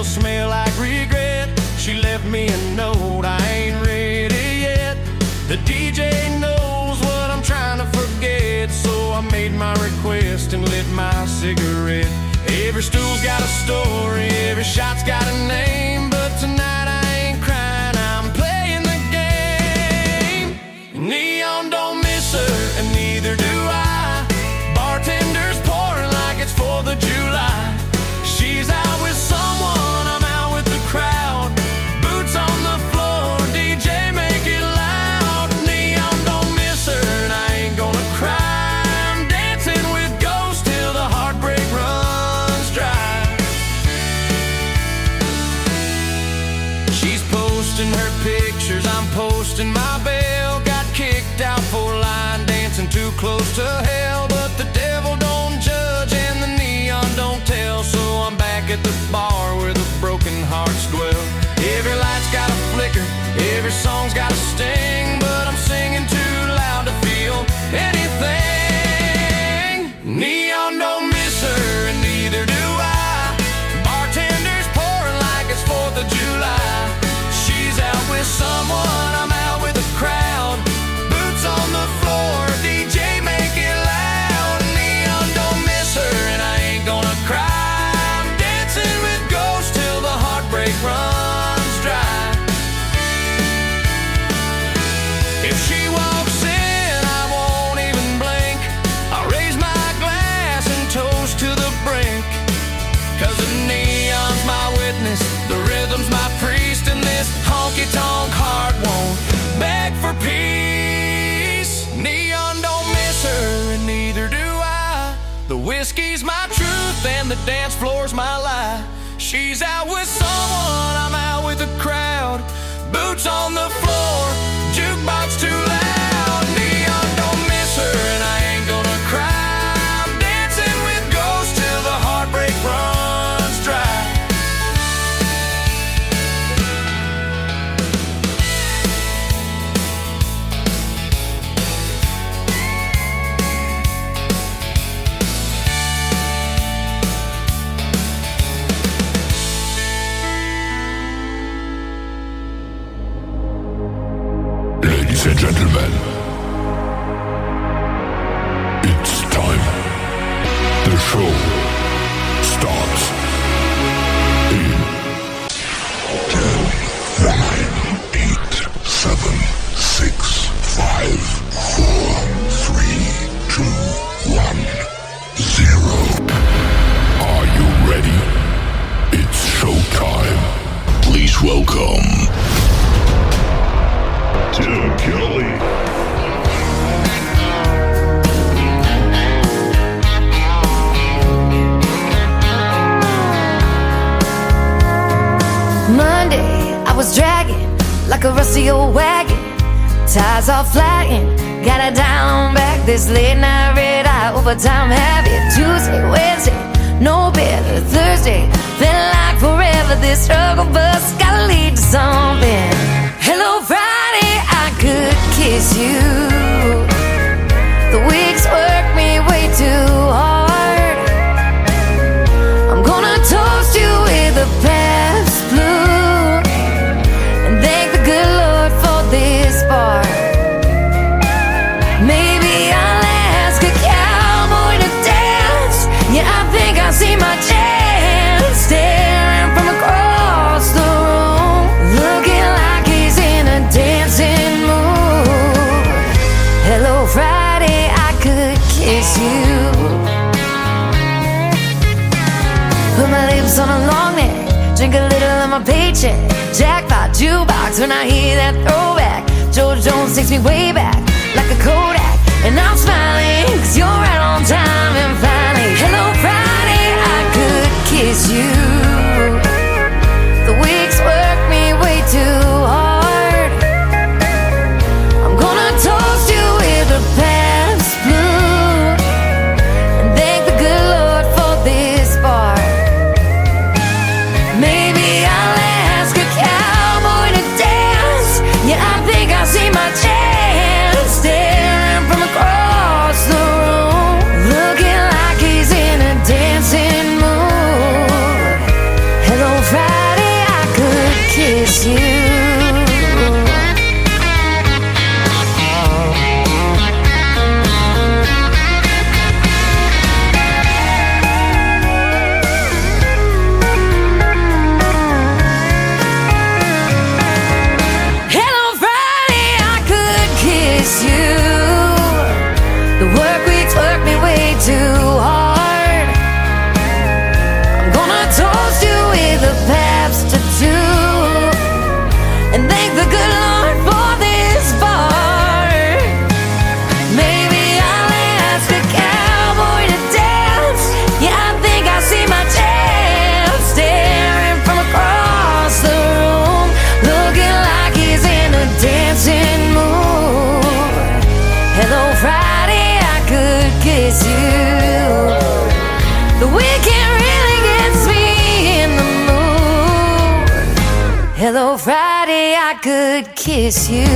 Smell like regret. She left me a note, I ain't ready yet. The DJ knows what I'm trying to forget, so I made my request and lit my cigarette. Every stool's got a story, every shot's got a name, but tonight I ain't crying, I'm playing the game. Neon don't miss her, and neither do I. Bartender's pouring like it's 4th of July. She's out with someone, crowd, boots on the floor, DJ make it loud. Neon don't miss her, and I ain't gonna cry. I'm dancing with ghosts till the heartbreak runs dry. She's posting her pictures, I'm posting my bail. Got kicked out for line dancing too close to hell, but the devil don't judge and the neon don't tell. So I'm back at the bar where the broken hearts dwell. Every light's got a flicker, every song's got a sting, but I'm singing too loud to feel anything. Neon don't miss her, and neither do I. Bartender's pouring like it's 4th of July. She's out with someone, I'm out with a crowd. Boots on the floor, DJ make it loud. Neon don't miss her, and I ain't gonna cry. Break runs dry. If she walks in, I won't even blink. I'll raise my glass and toast to the brink. 'Cause the neon's my witness, the rhythm's my priest, and this honky-tonk heart won't beg for peace. Neon don't miss her, and neither do I. The whiskey's my truth, and the dance floor's my lie. She's out with someone, I'm out with a crowd. Boots on the floor, jukebox too loud. Neon don't miss her, and I ain't gonna cry. I'm dancing with ghosts till the heartbreak runs dry. Ladies and gentlemen, it's time. The show starts in 10, 9, 8, 7, 6, 5, 4, 3, 2, 1, 0. Are you ready? It's showtime. Please welcome Tim Kelly. Monday, I was dragging like a rusty old wagon. Tires all flying, got it down back. This late night red eye overtime habit. Tuesday, Wednesday, no better. Thursday, felt like forever. This struggle bus gotta lead to something. Hello, Friday, I could kiss you. The weeks work me way too hard. I'm gonna toast you with a Pabst Blue and thank the good Lord for this bar. Maybe I'll ask a cowboy to dance. Yeah, I think I see my chance. Staring from across the room, looking like he's in a dancing mood. Hello, Friday, I could kiss you. Put my lips on a long neck, drink a little of my paycheck. Jackpot jukebox when I hear that throwback. George Jones takes me way back like a Kodak, and I'm smiling 'cause you're right on time. And finally, hello, Friday, I could kiss you. The weeks work me way too hard. I'm gonna toast you with a Pabst Blue and thank the good Lord for this bar. the paths to do, and thank the good Lord for this bar. Maybe I'll ask a cowboy to dance. Yeah, I think I see my chance, staring from across the room, looking like he's in a dancing mood. Hello Friday, I could kiss you. The weekend really gets me in the mood. Hello Friday, I could kiss you.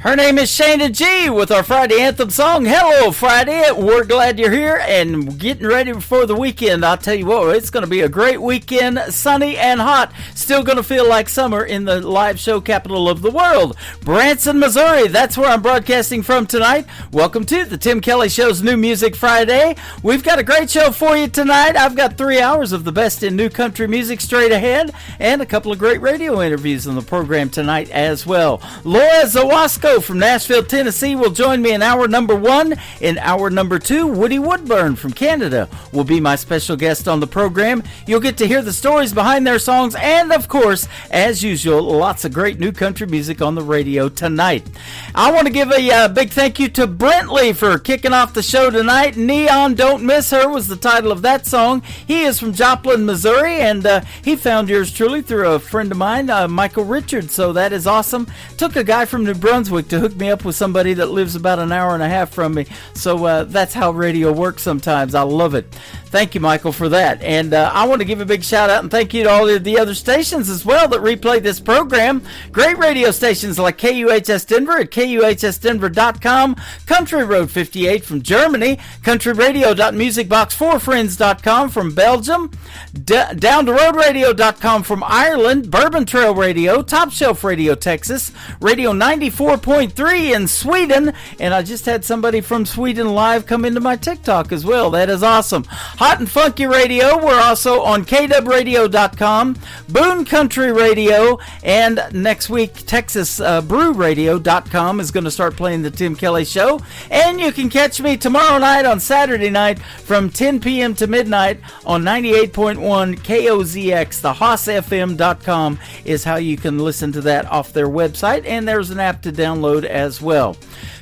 Her name is Shayna G with our Friday anthem song, Hello Friday. We're glad you're here and getting ready for the weekend. I'll tell you what, it's going to be a great weekend, sunny and hot. Still going to feel like summer in the live show capital of the world, Branson, Missouri. That's where I'm broadcasting from tonight. Welcome to the Tim Kelly Show's New Music Friday. We've got a great show for you tonight. I've got 3 hours of the best in new country music straight ahead and a couple of great radio interviews on the program tonight as well. Laura Zawasco from Nashville, Tennessee will join me in hour number 1. In hour number 2, Woody Woodburn from Canada will be my special guest on the program. You'll get to hear the stories behind their songs and, of course, as usual, lots of great new country music on the radio tonight. I want to give a big thank you to Brentley for kicking off the show tonight. Neon Don't Miss Her was the title of that song. He is from Joplin, Missouri, and he found yours truly through a friend of mine, Michael Richards, so that is awesome. Took a guy from New Brunswick to hook me up with somebody that lives about an hour and a half from me. So that's how radio works sometimes. I love it. Thank you, Michael, for that. And I want to give a big shout out and thank you to all of the other stations as well that replay this program. Great radio stations like KUHS Denver at KUHSdenver.com, Country Road 58 from Germany, countryradio.musicbox4friends.com from Belgium, downtheroadradio.com from Ireland, Bourbon Trail Radio, Top Shelf Radio Texas, Radio 94.3 in Sweden, and I just had somebody from Sweden live come into my TikTok as well. That is awesome. Hot and Funky Radio, we're also on KWradio.com, Boone Country Radio, and next week Texas BrewRadio.com is going to start playing the Tim Kelly Show. And you can catch me tomorrow night on Saturday night from 10 p.m. to midnight on 98.1 KOZX. The HossFM.com is how you can listen to that off their website, and there's an app to download as well.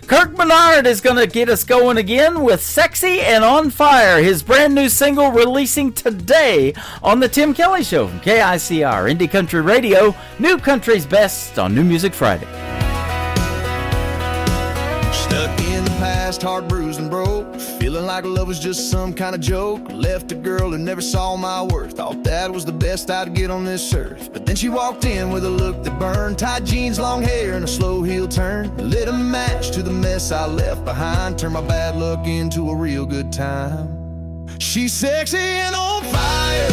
Kirk Bernard is going to get us going again with Sexy and On Fire, his brand new single releasing today on the Tim Kelly Show from KICR, Indie Country Radio, New Country's Best on New Music Friday. Stuck in the past, heart bruised and broke, feeling like love was just some kind of joke. Left a girl who never saw my worth, thought that was the best I'd get on this earth. But then she walked in with a look that burned, tight jeans, long hair, and a slow heel turn. Lit a match to the mess I left behind, turned my bad luck into a real good time. She's sexy and on fire,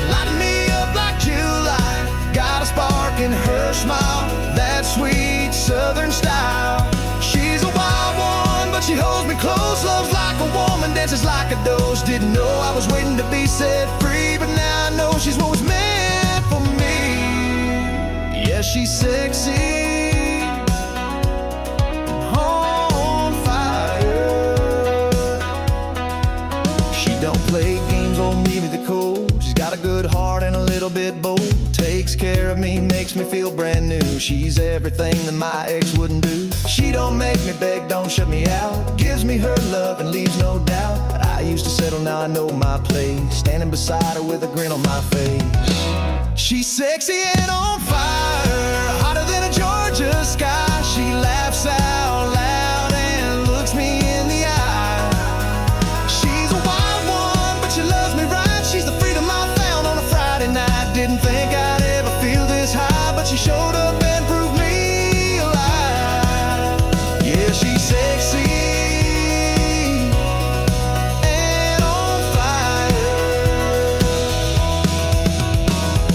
lighting me up like July. Got a spark in her smile, that sweet southern style. She's a wild one, but she holds me close. Loves like a woman, dances like a dose. Didn't know I was waiting to be set free, but now I know she's what was meant for me. Yeah, she's sexy, on fire. She don't play games or leave me the cold. She's got a good heart and a little bit bold. Takes care of me, makes me feel brand new. She's everything that my ex wouldn't do. She don't make me beg, don't shut me out. Gives me her love and leaves no doubt. I used to settle, now I know my place. Standing beside her with a grin on my face. She's sexy and on fire, hotter than a Georgia sky. She laughs out loud and looks me in the eye. She's a wild one, but she loves me right. She's the freedom I found on a Friday night. Didn't think I'd ever feel this high, but she showed up and proved me alive. Yeah, she's sexy and on fire.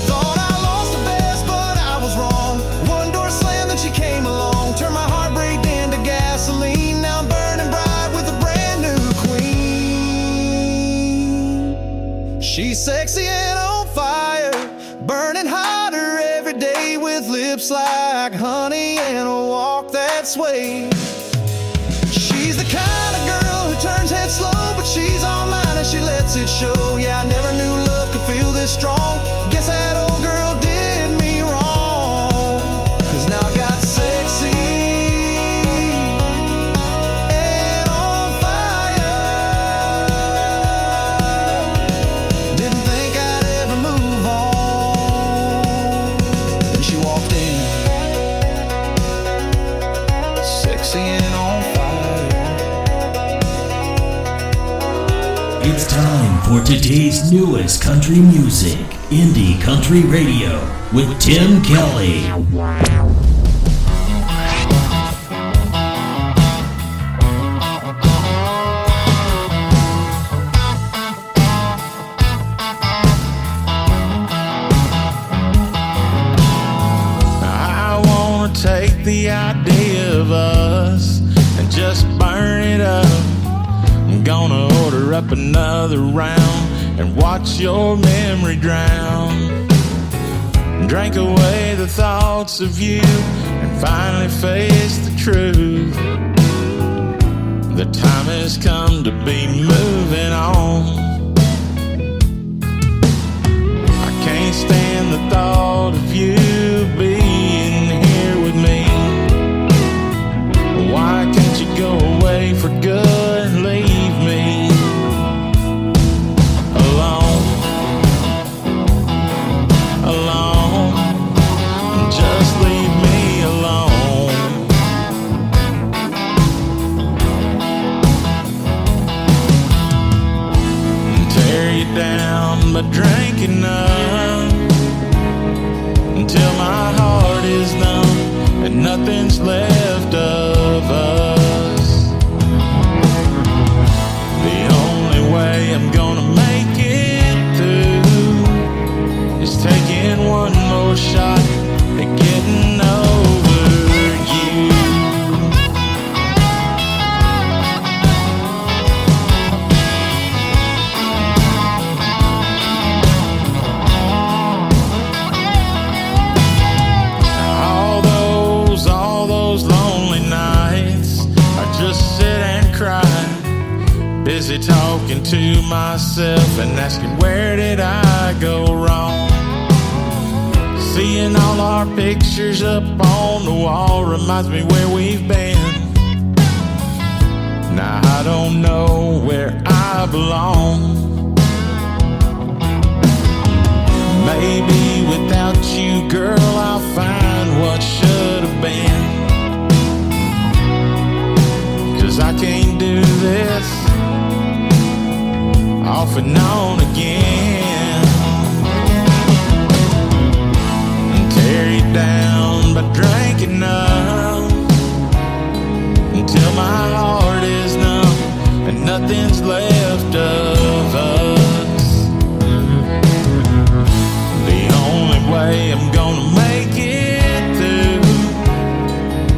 Thought I lost the best, but I was wrong. One door slammed, then she came along, turned my heart She's sexy and on fire, burning hotter every day with lips like honey and a walk that sways. She's the kind of girl who turns heads slow, but she's all mine and she lets it show. Yeah, I never knew love could feel this strong. Guess that old girl did me wrong, 'cause now I got sexy and on fire. Didn't think I'd ever move on. Then she walked in, sexy and on fire. It's time for today's newest country music, Indie Country Radio, with Tim Kelly. I wanna take the idea of us and just burn it up. I'm gonna order up another round and watch your memory drown. Drink away the thoughts of you and finally face the truth. The time has come to be moving on. I can't stand the thought of you being here with me. Why can't you go away for good and leave me alone? Alone. Just leave me alone. Tear you down by drinking up until my heart is numb and nothing's left of us. The only way I'm gonna make it through is taking one more shot at getting over you. All those lonely nights, I just sit and cry, busy talking to myself and asking where did I go wrong. Seeing all our pictures up on the wall reminds me where we've been. Now I don't know where I belong. Maybe without you, girl, I'll find what should have been. 'Cause I can't do this off and on again. And tear you down by drinking up until my heart is numb and nothing's left of us. The only way I'm gonna make it through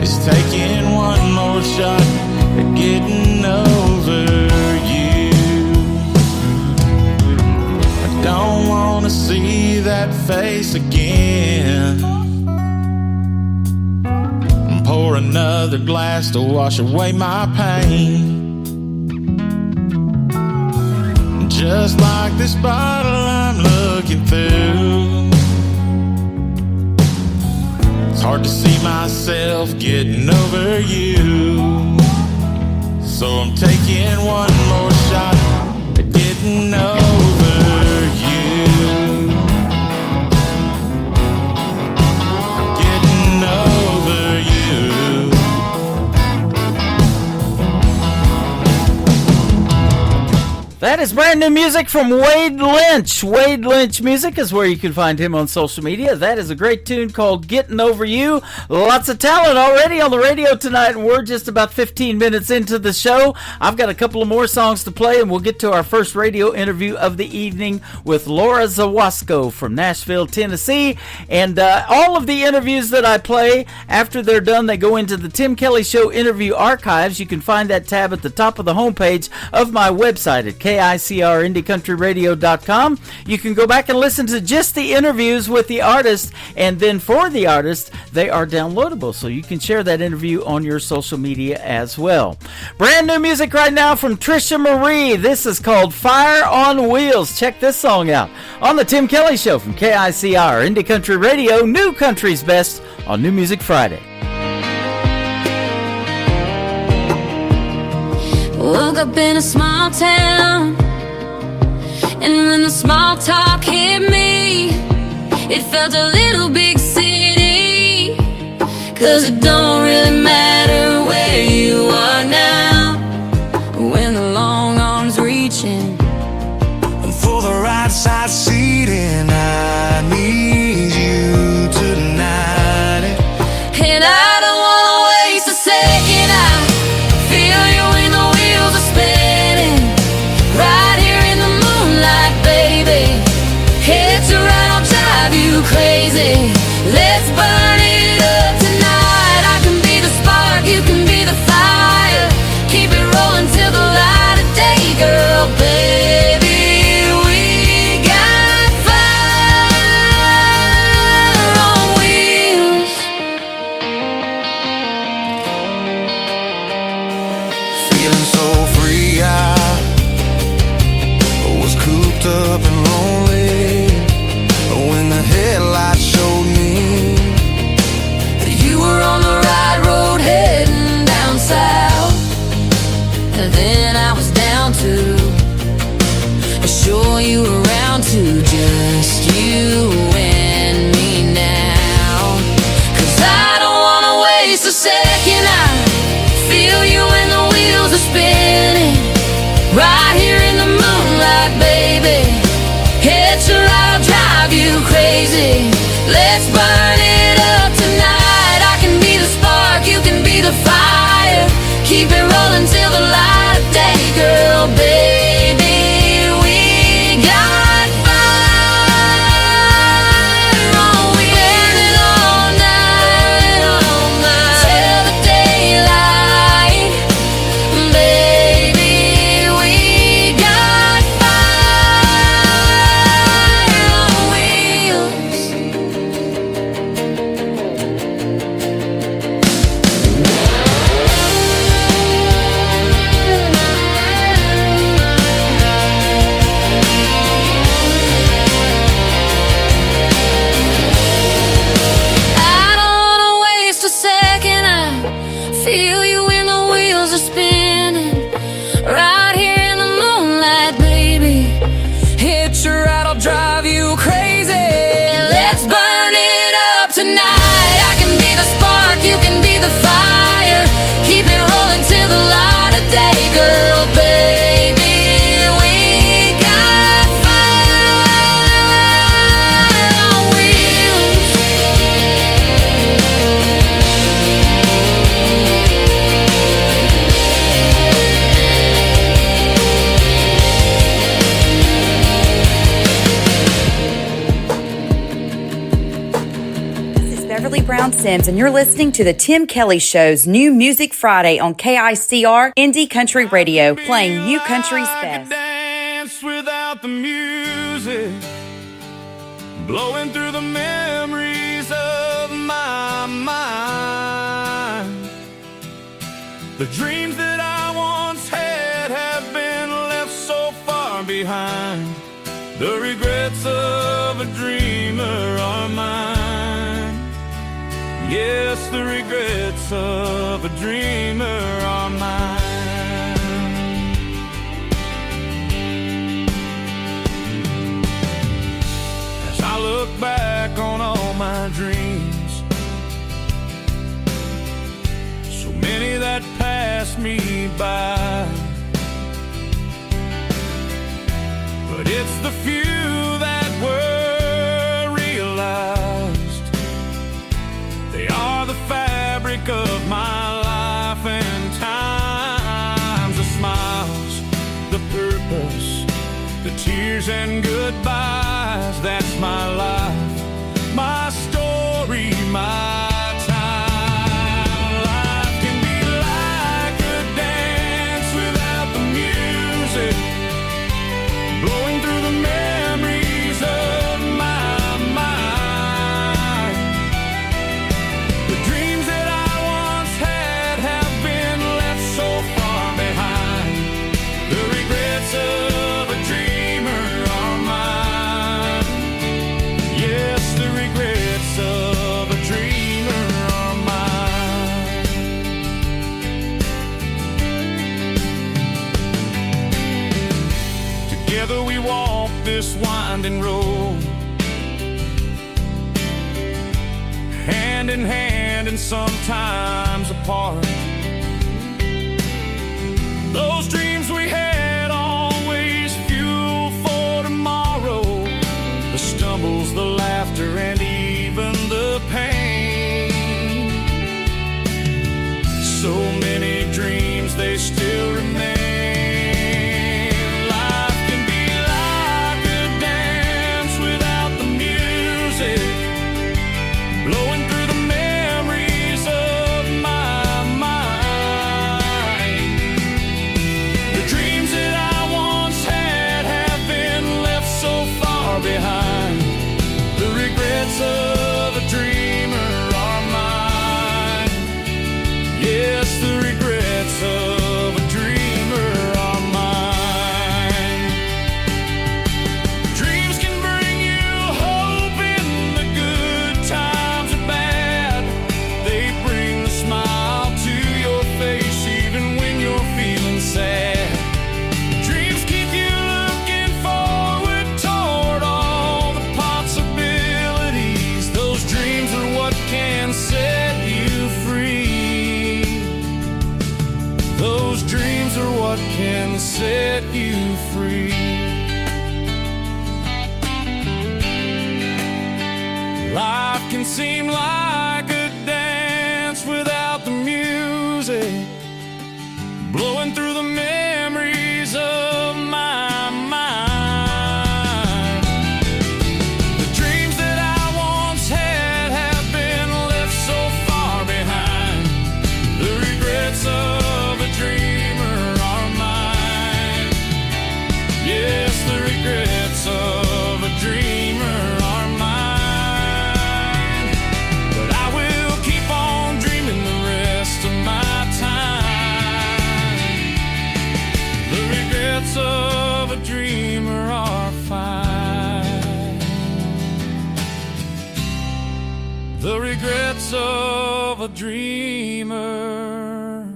is taking one more shot at getting over you. I don't wanna see that face again. Pour another glass to wash away my pain. Just like this bottle I'm looking through, it's hard to see myself getting over you. So I'm taking one more shot at getting over you. I'm getting over you. That is brand new music from Wade Lynch. Wade Lynch Music is where you can find him on social media. That is a great tune called Getting Over You. Lots of talent already on the radio tonight, and we're just about 15 minutes into the show. I've got a couple of more songs to play, and we'll get to our first radio interview of the evening with Laura Zawasko from Nashville, Tennessee. And all of the interviews that I play, after they're done, they go into the Tim Kelly Show interview archives. You can find that tab at the top of the homepage of my website at KICRIndieCountryRadio.com. You can go back and listen to just the interviews with the artist, and then for the artist, they are downloadable, so you can share that interview on your social media as well. Brand new music right now from Trisha Marie. This is called Fire on Wheels. Check this song out on the Tim Kelly Show from KICR Indie Country Radio, New Country's Best on New Music Friday. Woke up in a small town, and when the small talk hit me, it felt a little big city. 'Cause it don't really matter where you are now, when the long arms reaching For the right side seating, I need you tonight. and I don't wanna waste a second. I feel you when the wheels are spinning, right here in the moonlight, baby. Head to right, I'll drive you crazy. Let's burn it up tonight. I can be the spark, you can be the fire. Keep it rolling till the light of day, girl, baby. We got fire on wheels. Feeling so free, I was cooped up and lonely when the headlights showed me that you were on the right road heading down south. And then I was down to show you around to just you and me now. 'Cause I don't wanna waste a second. I feel you when the wheels are spinning, right here in the moonlight, baby. Head to right, I'll drive you crazy. Let's burn it up tonight. I can be the spark, you can be the fire. Keep it rolling till the light of day, girl, baby. We got fire on wheels. Burn it all night, till the daylight, baby. We got fire on wheels. I don't wanna waste a second. I feel you when the wheels are spinning, right here in the moonlight, baby. Hit your right, I'll drive you crazy. Let's burn it up tonight. I can be the spark, you can be the fire. Keep it rolling till the light of day, girl, baby. We got fire on wheels. This is Beverly Brown Sims, and you're listening to the Tim Kelly Show's New Music Friday on KICR Indie Country Radio, playing you country's I could best. dance without the music, blowing through the memories of my mind. The dreams that I once had have been left so far behind. The regrets of a dreamer are mine. Yes, the regrets of a dreamer are mine. As I look back on all my dreams, so many that passed me by, but it's the few that were realized. They are the fabric of my life and times, the smiles, the purpose, the tears and goodbyes. That's my life, my story, my time. Life can be like a dance without the music, Together we walk this winding road, hand in hand and sometimes apart. Those dreams we had always fuel for tomorrow, the stumbles, the laughter, and even the pain. So many dreams, they still remain. Life can be like a dance without the music, blowing through the memories of my mind. The dreams that I once had have been left so far behind. The regrets of a dreamer are mine. Yes, the regrets of a dreamer are mine. Dreams can bring you hope in the good times and bad. They bring a smile to your face even when you're feeling sad. Dreams keep you looking forward toward all the possibilities. Those dreams are what can set you free. Those dreams are what can set you free. Life can seem like a dance without the music, blowing through the memories of my mind. The dreams that I once had have been left so far behind. The regrets of a dreamer are mine. Yes, the regrets of a dreamer are mine. But I will keep on dreaming the rest of my time. The regrets of a dreamer are fine. The regrets of a dreamer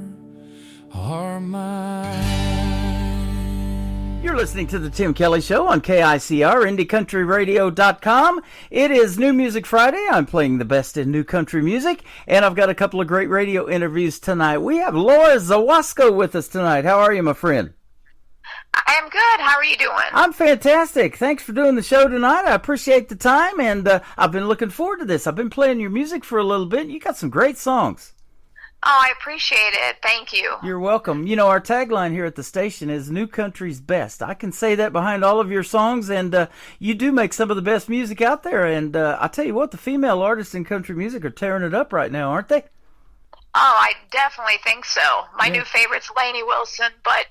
are mine. You're listening to the Tim Kelly Show on KICR, IndieCountryRadio.com. It is New Music Friday. I'm playing the best in new country music, and I've got a couple of great radio interviews tonight. We have Laura Zawasko with us tonight. How are you, my friend? I am good. How are you doing? I'm fantastic. Thanks for doing the show tonight. I appreciate the time, and I've been looking forward to this. I've been playing your music for a little bit. You got some great songs. Oh, I appreciate it. Thank you. You're welcome. You know, our tagline here at the station is New Country's Best. I can say that behind all of your songs, and you do make some of the best music out there. And I tell you what, the female artists in country music are tearing it up right now, aren't they? Oh, I definitely think so. My new favorite's Lainey Wilson, but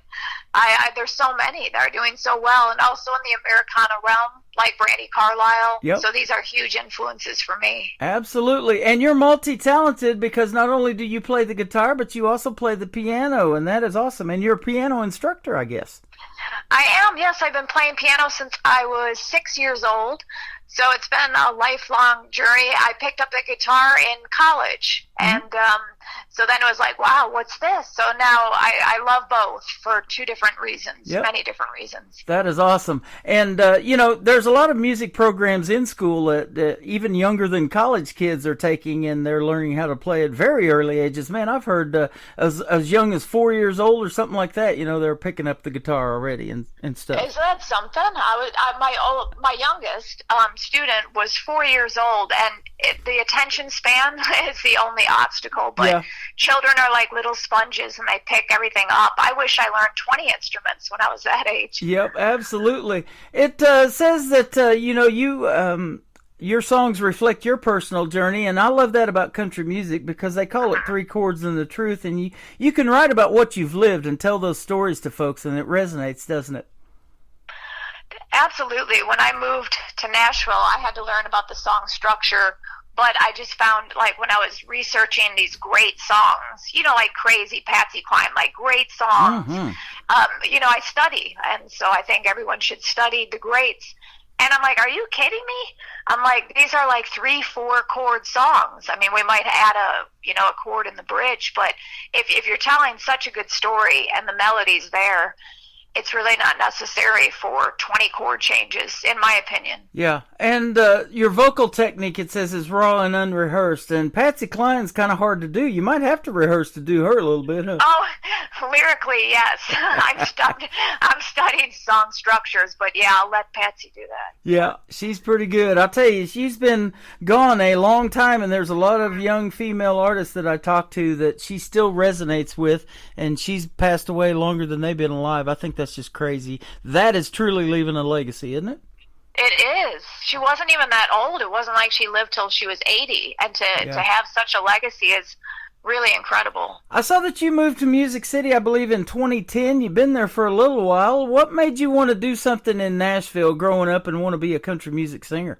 there's so many that are doing so well, and also in the Americana realm, like Brandi Carlile. Yep. So these are huge influences for me. Absolutely. And you're multi-talented because not only do you play the guitar, but you also play the piano, and that is awesome. And you're a piano instructor, I guess. I am, yes. I've been playing piano since I was 6 years old. So it's been a lifelong journey. I picked up the guitar in college, and so then it was like, wow, what's this? So now I love both for two different reasons, many different reasons. That is awesome. And, you know, there's a lot of music programs in school that even younger than college kids are taking, and they're learning how to play at very early ages. Man, I've heard as young as 4 years old or something like that, you know, they're picking up the guitar already and stuff. Is that something? My youngest student was 4 years old, and the attention span is the only obstacle, but children are like little sponges and they pick everything up. I wish I learned 20 instruments when I was that age. Yep, absolutely. It says that you know, your songs reflect your personal journey, and I love that about country music because they call it three chords and the truth, and you can write about what you've lived and tell those stories to folks, and it resonates, doesn't it? Absolutely. When I moved to Nashville, I had to learn about the song structure, but I just found, like, when I was researching these great songs, you know, like Crazy, Patsy Cline, like great songs, you know, I study, and so I think everyone should study the greats. And I'm like, are you kidding me? I'm like, these are like 3-4 chord songs. I mean, we might add a chord in the bridge, but if you're telling such a good story and the melody's there, it's really not necessary for 20 chord changes, in my opinion. Yeah, and your vocal technique, it says, is raw and unrehearsed, and Patsy Cline's kind of hard to do. You might have to rehearse to do her a little bit, huh? Oh, lyrically, yes. I'm studying song structures, but yeah, I'll let Patsy do that. Yeah, she's pretty good. I'll tell you, she's been gone a long time, and there's a lot of young female artists that I talk to that she still resonates with, and she's passed away longer than they've been alive. I think that's just crazy. That is truly leaving a legacy, isn't it? It is. She wasn't even that old. It wasn't like she lived till she was 80, and to have such a legacy is really incredible. I saw that you moved to Music City, I believe, in 2010. You've been there for a little while. What made you want to do something in Nashville growing up and want to be a country music singer?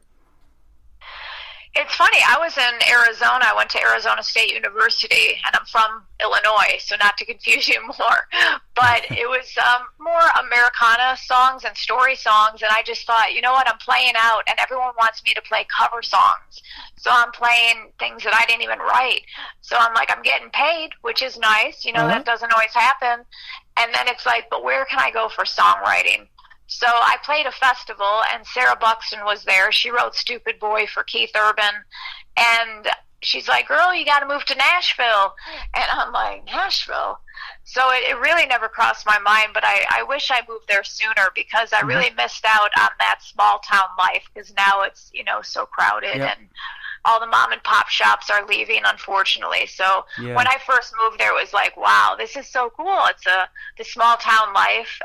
It's funny. I was in Arizona. I went to Arizona State University, and I'm from Illinois, so not to confuse you more. But it was more Americana songs and story songs, and I just thought, you know what, I'm playing out, and everyone wants me to play cover songs. So I'm playing things that I didn't even write. So I'm like, I'm getting paid, which is nice. You know, that doesn't always happen. And then it's like, but where can I go for songwriting? So I played a festival, and Sarah Buxton was there. She wrote Stupid Boy for Keith Urban, and she's like, girl, you got to move to Nashville. And I'm like, Nashville? So it really never crossed my mind, but I wish I moved there sooner, because I really missed out on that small town life, because now it's, you know, so crowded, and all the mom and pop shops are leaving, unfortunately. So when I first moved there, it was like, wow, this is so cool. It's the small town life,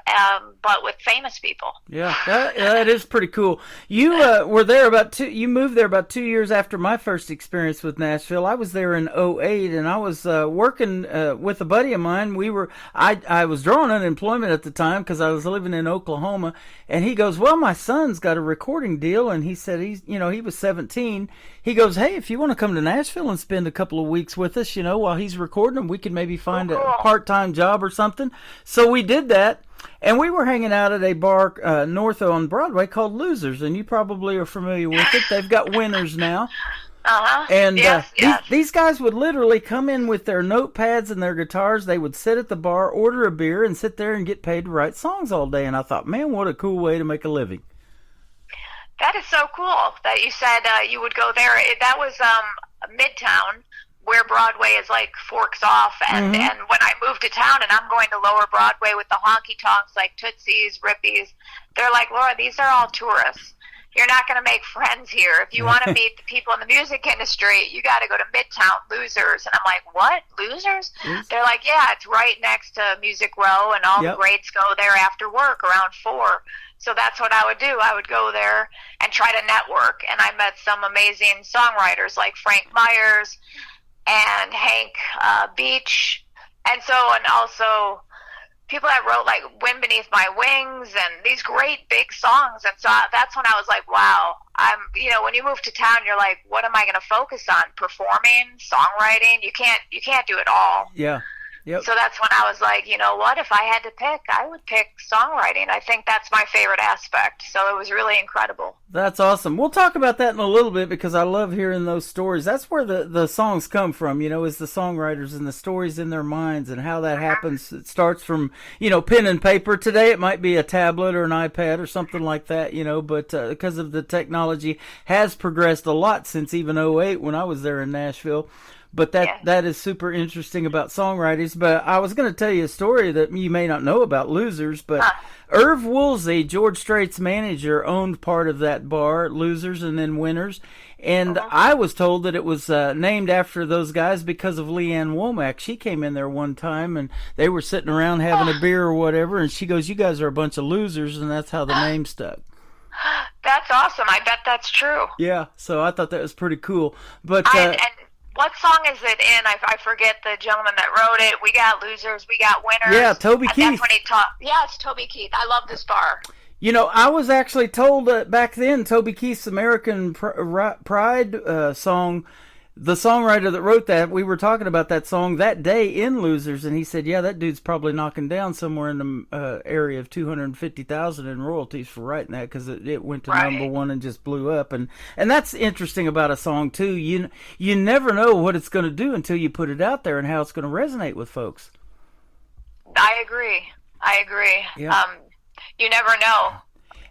but with famous people. Yeah, that is pretty cool. You were there you moved there about 2 years after my first experience with Nashville. I was there in 2008, and I was working with a buddy of mine. I was drawing unemployment at the time because I was living in Oklahoma, and he goes, well, my son's got a recording deal, and he said he was 17. He goes, hey, if you want to come to Nashville and spend a couple of weeks with us, you know, while he's recording them, we could maybe find a part-time job or something. So we did that, and we were hanging out at a bar north on Broadway called Losers, and you probably are familiar with it. They've got Winners now. And these guys would literally come in with their notepads and their guitars. They would sit at the bar, order a beer, and sit there and get paid to write songs all day. And I thought, man, what a cool way to make a living. That is so cool that you said you would go there. That was Midtown, where Broadway is like forks off. And when I moved to town and I'm going to Lower Broadway with the honky tonks like Tootsies, Rippies, they're like, Laura, these are all tourists. You're not going to make friends here. If you want to meet the people in the music industry, you got to go to Midtown, Losers. And I'm like, what? Losers? They're like, yeah, it's right next to Music Row, and all the greats go there after work around 4. So that's what I would do. I would go there and try to network. And I met some amazing songwriters like Frank Myers and Hank Beach. And also people that wrote like Wind Beneath My Wings and these great big songs. And so that's when I was like, wow, when you move to town, you're like, what am I going to focus on? Performing, songwriting? You can't do it all. Yeah. Yep. So that's when I was like, you know what, if I had to pick, I would pick songwriting. I think that's my favorite aspect. So it was really incredible. That's awesome. We'll talk about that in a little bit, because I love hearing those stories. That's where the songs come from, is the songwriters and the stories in their minds and how that happens. It starts from, pen and paper. Today it might be a tablet or an iPad or something like that, but because of the technology has progressed a lot since even 2008 when I was there in Nashville. But that is super interesting about songwriters. But I was going to tell you a story that you may not know about Losers, but Irv Woolsey, George Strait's manager, owned part of that bar, Losers and then Winners. And I was told that it was named after those guys because of Leanne Womack. She came in there one time, and they were sitting around having a beer or whatever, and she goes, you guys are a bunch of losers, and that's how the name stuck. That's awesome. I bet that's true. Yeah, so I thought that was pretty cool. But and what song is it in? I forget the gentleman that wrote it. We got Losers, we got Winners. Yeah, Toby Keith. That's when he yeah, it's Toby Keith. I love this bar. I was actually told back then Toby Keith's American Pride song, the songwriter that wrote that, we were talking about that song that day in Losers, and he said, yeah, that dude's probably knocking down somewhere in the area of $250,000 in royalties for writing that, because it went to number one and just blew up. And that's interesting about a song, too. You never know what it's going to do until you put it out there and how it's going to resonate with folks. I agree. I agree. Yeah. You never know.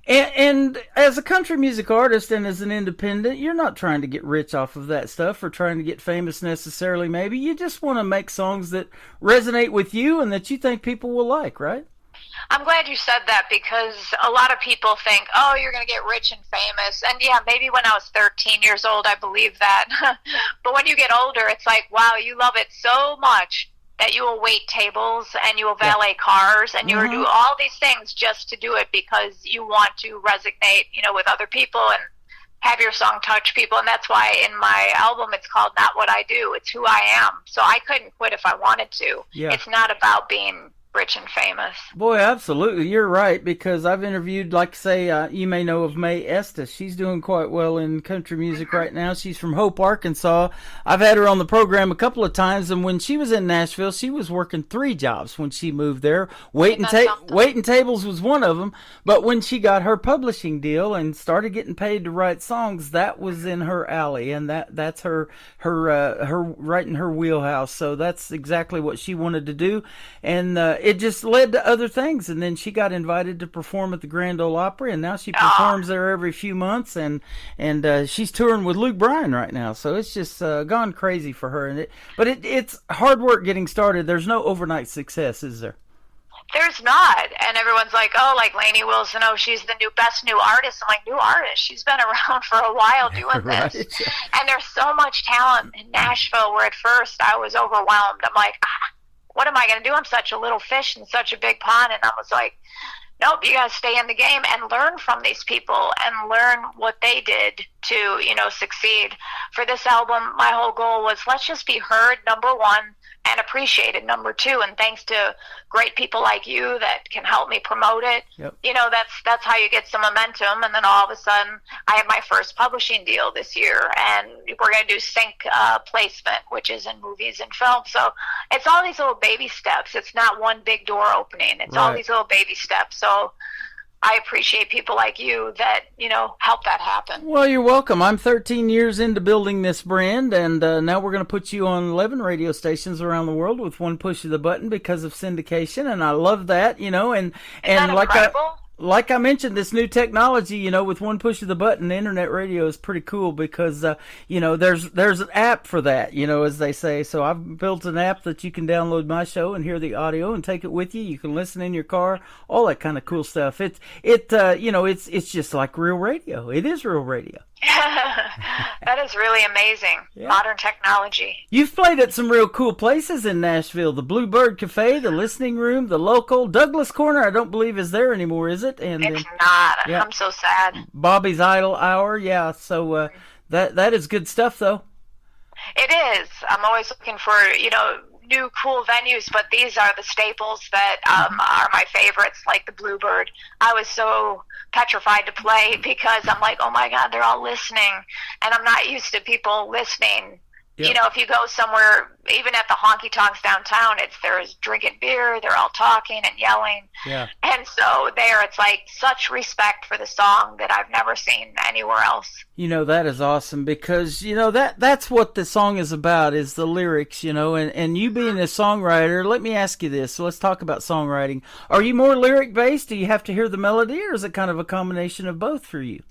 And as a country music artist and as an independent, you're not trying to get rich off of that stuff or trying to get famous necessarily, maybe. You just want to make songs that resonate with you and that you think people will like, right? I'm glad you said that, because a lot of people think, oh, you're going to get rich and famous. And yeah, maybe when I was 13 years old, I believed that. But when you get older, it's like, wow, you love it so much that you will wait tables and you will valet cars and you will do all these things just to do it because you want to resonate, with other people and have your song touch people. And that's why in my album it's called Not What I Do, it's who I am. So I couldn't quit if I wanted to. Yeah. It's not about being rich and famous. Boy, absolutely. You're right, because I've interviewed, like, say, you may know of Mae Estes. She's doing quite well in country music right now. She's from Hope, Arkansas. I've had her on the program a couple of times, and when she was in Nashville, she was working 3 jobs when she moved there. Waiting tables was one of them, but when she got her publishing deal and started getting paid to write songs, that was in her alley, and that's her right in her wheelhouse. So that's exactly what she wanted to do, and it just led to other things, and then she got invited to perform at the Grand Ole Opry, and now she performs there every few months, and she's touring with Luke Bryan right now, so it's just gone crazy for her. But it's hard work getting started. There's no overnight success, is there? There's not. And everyone's like, oh, like Lainey Wilson, oh, she's the best new artist. I'm like, new artist? She's been around for a while doing Right. this. And there's so much talent in Nashville where at first I was overwhelmed. I'm like, what am I going to do? I'm such a little fish in such a big pond. And I was like, nope, you got to stay in the game and learn from these people and learn what they did to, succeed. For this album, my whole goal was let's just be heard, number one, and appreciated, number two. And thanks to great people like you that can help me promote it, Yep. That's how you get some momentum. And then all of a sudden, I had my first publishing deal this year, and we're going to do sync placement, which is in movies and film. So it's all these little baby steps. It's not one big door opening. It's all Right. these little baby steps. So I appreciate people like you that, help that happen. Well, you're welcome. I'm 13 years into building this brand, and now we're going to put you on 11 radio stations around the world with one push of the button because of syndication, and I love that, and Isn't that incredible? like I mentioned, this new technology, with one push of the button, internet radio is pretty cool because, there's an app for that, as they say. So I've built an app that you can download my show and hear the audio and take it with you. You can listen in your car, all that kind of cool stuff. It's just like real radio. It is real radio. That is really amazing. Yeah. Modern technology. You've played at some real cool places in Nashville. The Bluebird Cafe, the Listening Room, the Local. Douglas Corner, I don't believe is there anymore, is it? And It's not. yeah. I'm so sad. Bobby's Idle Hour, yeah. So that is good stuff, though. It is. I'm always looking for, new cool venues, but these are the staples that are my favorites, like the Bluebird. I was so petrified to play because I'm like, oh my God, they're all listening. And I'm not used to people listening. Yep. If you go somewhere, even at the honky tonks downtown, there's drinking beer, they're all talking and yelling. Yeah. And so it's like such respect for the song that I've never seen anywhere else. That is awesome because, that's what the song is about, is the lyrics, and you being a songwriter, let me ask you this. So let's talk about songwriting. Are you more lyric based? Do you have to hear the melody, or is it kind of a combination of both for you?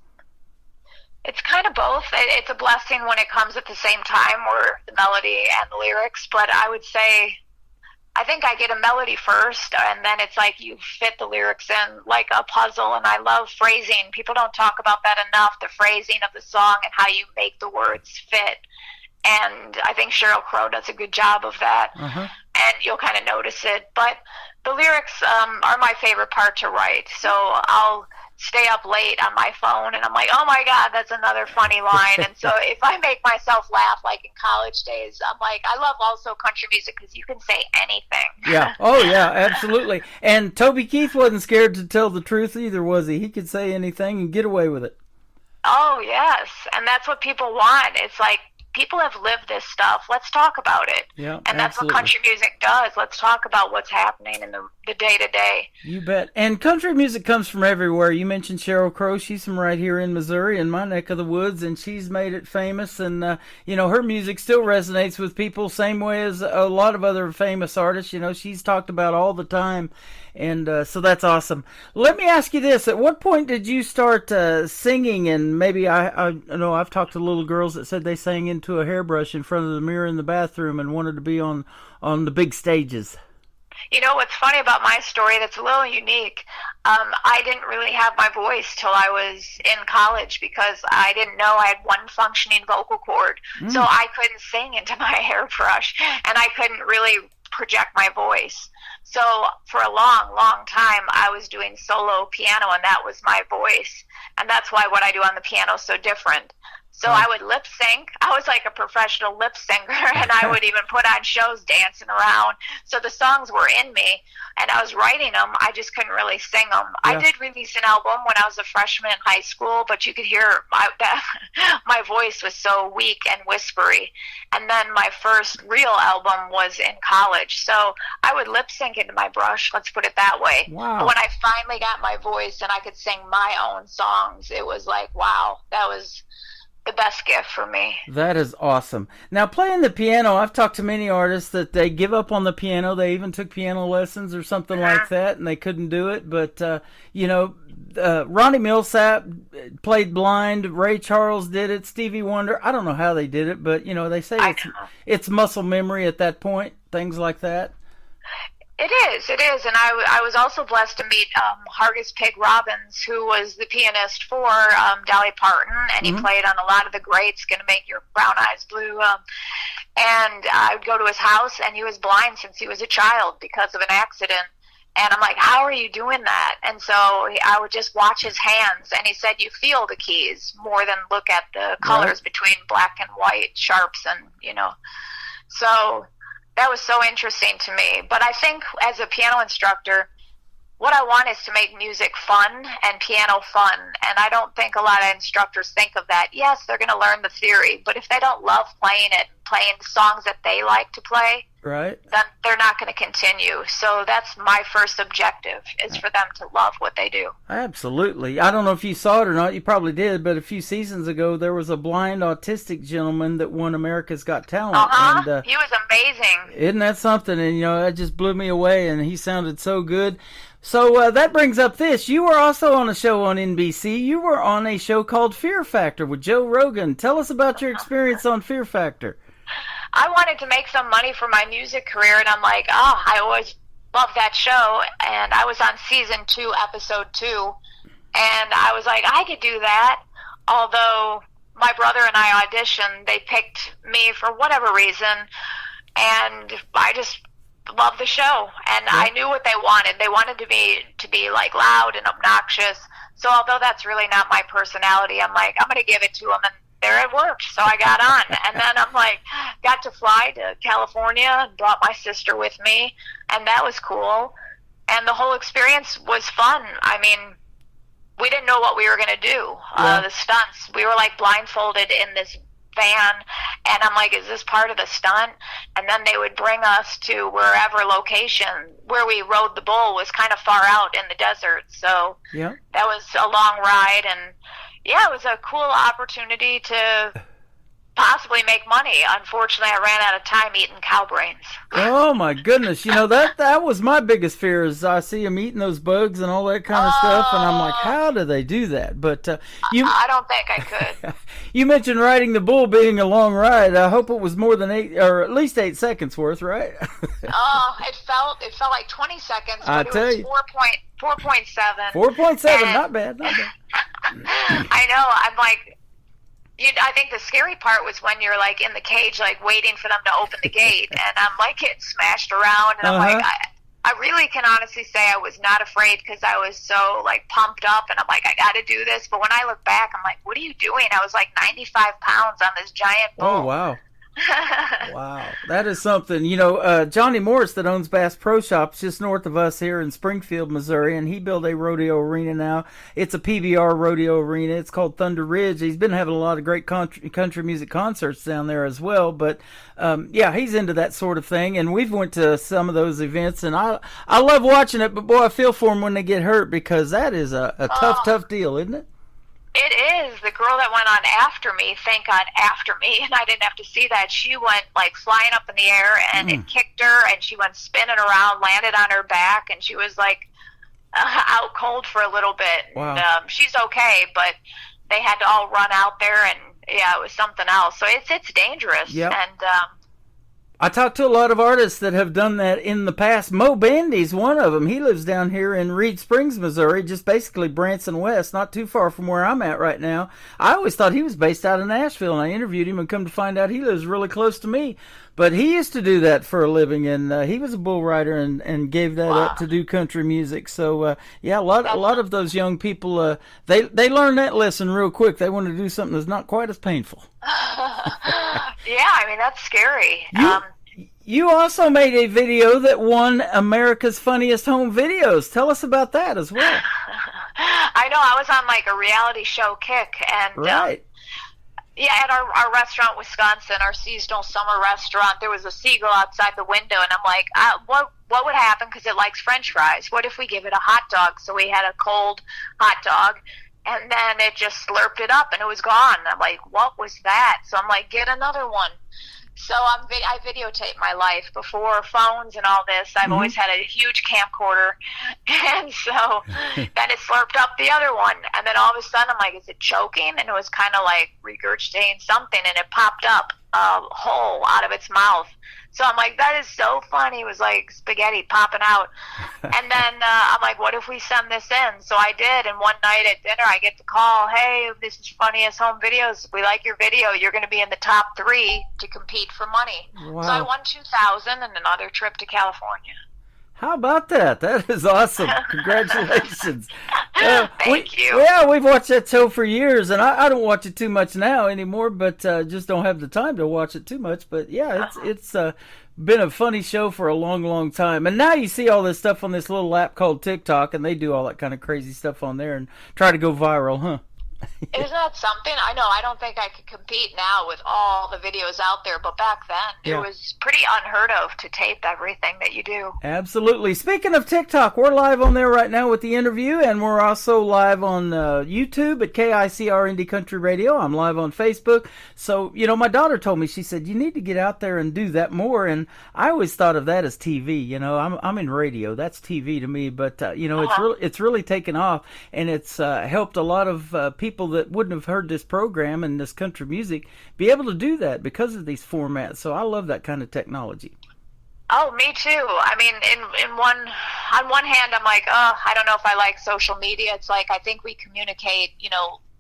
It's kind of both. It's a blessing when it comes at the same time, where the melody and the lyrics. But I would say, I think I get a melody first, and then it's like you fit the lyrics in like a puzzle. And I love phrasing. People don't talk about that enough, the phrasing of the song and how you make the words fit. And I think Sheryl Crow does a good job of that. And you'll kind of notice it. But the lyrics are my favorite part to write. So I'll stay up late on my phone and I'm like, oh my God, that's another funny line. And so if I make myself laugh, like in college days, I'm like, I love also country music because you can say anything. Yeah. Oh yeah, absolutely. And Toby Keith wasn't scared to tell the truth either, was he? He could say anything and get away with it. Oh yes. And that's what people want. It's like, people have lived this stuff. Let's talk about it. Yeah, and that's absolutely. what country music does. Let's talk about what's happening in the day-to-day. You bet. And country music comes from everywhere. You mentioned Sheryl Crow. She's from right here in Missouri, in my neck of the woods, and she's made it famous. And, you know, her music still resonates with people same way as a lot of other famous artists. You know, she's talked about all the time. And so that's awesome. Let me ask you this. At what point did you start singing? And maybe I know I've talked to little girls that said they sang into a hairbrush in front of the mirror in the bathroom and wanted to be on the big stages. You know what's funny about my story that's a little unique? I didn't really have my voice till I was in college because I didn't know I had one functioning vocal cord. So I couldn't sing into my hairbrush, and I couldn't really project my voice. So for a long, long time, I was doing solo piano, and that was my voice. And that's why what I do on the piano is so different. So I would lip sync. I was like a professional lip syncer, and I would even put on shows dancing around. So the songs were in me, and I was writing them. I just couldn't really sing them. Yeah. I did release an album when I was a freshman in high school, but you could hear my voice was so weak and whispery. And then my first real album was in college. So I would lip sync into my brush, let's put it that way. Wow. But when I finally got my voice and I could sing my own songs, it was like, wow, that was the best gift for me. That is awesome. Now, playing the piano, I've talked to many artists that they give up on the piano. They even took piano lessons or something like that, and they couldn't do it. But, you know, Ronnie Millsap played blind. Ray Charles did it. Stevie Wonder. I don't know how they did it, but, you know, they say it's muscle memory at that point, things like that. It is. And I was also blessed to meet Hargus Pig Robbins, who was the pianist for Dolly Parton, and he played on a lot of the greats, Gonna Make Your Brown Eyes Blue. And I would go to his house, and he was blind since he was a child because of an accident. And I'm like, how are you doing that? And so I would just watch his hands, and he said you feel the keys more than look at the colors between black and white, sharps, and, you know. So that was so interesting to me. But I think as a piano instructor, what I want is to make music fun and piano fun. And I don't think a lot of instructors think of that. Yes, they're going to learn the theory, but if they don't love playing it, playing songs that they like to play, right, then they're not going to continue. So that's my first objective, is for them to love what they do. Absolutely. I don't know if you saw it or not. You probably did, but a few seasons ago, there was a blind autistic gentleman that won America's Got Talent. And, he was amazing. Isn't that something? And, you know, that just blew me away, and he sounded so good. So that brings up this. You were also on a show on NBC. You were on a show called Fear Factor with Joe Rogan. Tell us about your experience on Fear Factor. I wanted to make some money for my music career, and I'm like, I always loved that show. And I was on season 2, episode 2, and I was like, I could do that. Although my brother and I auditioned, they picked me for whatever reason, and I just loved the show. And I knew what they wanted. They wanted to be like loud and obnoxious. So although that's really not my personality, I'm like, I'm going to give it to them, and there it worked. So I got on, and then I'm like, got to fly to California and brought my sister with me, and that was cool. And the whole experience was fun. I mean, we didn't know what we were going to do. The stunts, we were like blindfolded in this van, and I'm like, is this part of the stunt? And then they would bring us to wherever location. Where we rode the bull was kind of far out in the desert, so that was a long ride. And yeah, it was a cool opportunity to possibly make money. Unfortunately, I ran out of time eating cow brains. Oh my goodness! You know, that was my biggest fear, is I see them eating those bugs and all that kind of stuff, and I'm like, how do they do that? But I don't think I could. You mentioned riding the bull being a long ride. I hope it was more than 8, or at least 8 seconds worth, right? It felt like 20 seconds, but it was 4.7. 4.7, not bad. I know. I'm like, I think the scary part was when you're like in the cage, like waiting for them to open the gate, and I'm like getting smashed around, and I'm like, I really can honestly say I was not afraid, because I was so like pumped up, and I'm like, I got to do this. But when I look back, I'm like, what are you doing? I was like 95 pounds on this giant bull. Oh wow! Wow, that is something. Johnny Morris that owns Bass Pro Shops just north of us here in Springfield, Missouri, and he built a rodeo arena now. It's a PBR rodeo arena. It's called Thunder Ridge. He's been having a lot of great country music concerts down there as well. But yeah, he's into that sort of thing, and we've went to some of those events, and I love watching it. But boy, I feel for them when they get hurt, because that is a tough deal, isn't it? It is. The girl that went on after me, thank God, after me, and I didn't have to see that. She went like flying up in the air, and it kicked her, and she went spinning around, landed on her back, and she was like out cold for a little bit. Wow. And, she's okay, but they had to all run out there, and yeah, it was something else. So it's dangerous. Yep. And I talked to a lot of artists that have done that in the past. Mo Bandy's one of them. He lives down here in Reed Springs, Missouri, just basically Branson West, not too far from where I'm at right now. I always thought he was based out of Nashville, and I interviewed him and come to find out he lives really close to me. But he used to do that for a living, and he was a bull rider and gave that up to do country music. So, yeah, a lot of those young people, they learn that lesson real quick. They want to do something that's not quite as painful. yeah, I mean, that's scary. You also made a video that won America's Funniest Home Videos. Tell us about that as well. I know. I was on like a reality show kick, and right. Yeah, at our restaurant, Wisconsin, our seasonal summer restaurant, there was a seagull outside the window, and I'm like, what would happen, because it likes French fries? What if we give it a hot dog? So we had a cold hot dog, and then it just slurped it up, and it was gone. I'm like, what was that? So I'm like, get another one. So I videotape my life before phones and all this. I've always had a huge camcorder, and so then it slurped up the other one, and then all of a sudden I'm like, is it choking? And it was kind of like regurgitating something, and it popped up a hole out of its mouth. So I'm like, that is so funny. It was like spaghetti popping out. And then I'm like, what if we send this in? So I did, and one night at dinner I get the call, hey, this is Funniest Home Videos. We like your video. You're going to be in the top 3 to compete for money. Wow. So I won $2,000 and another trip to California. How about that? That is awesome. Congratulations. Thank you. Yeah, we've watched that show for years, and I don't watch it too much now anymore, but just don't have the time to watch it too much. But yeah, it's been a funny show for a long, long time. And now you see all this stuff on this little app called TikTok, and they do all that kind of crazy stuff on there and try to go viral, huh? Isn't that something? I know. I don't think I could compete now with all the videos out there, but back then it was pretty unheard of to tape everything that you do. Absolutely. Speaking of TikTok, we're live on there right now with the interview, and we're also live on YouTube at KICR Indie Country Radio. I'm live on Facebook. So, my daughter told me, she said, you need to get out there and do that more, and I always thought of that as TV. I'm in radio. That's TV to me, but, it's really taken off, and it's helped a lot of people that wouldn't have heard this program and this country music be able to do that because of these formats. So I love that kind of technology. Oh, me too. I mean, on one hand, I'm like, I don't know if I like social media. It's like, I think we communicate,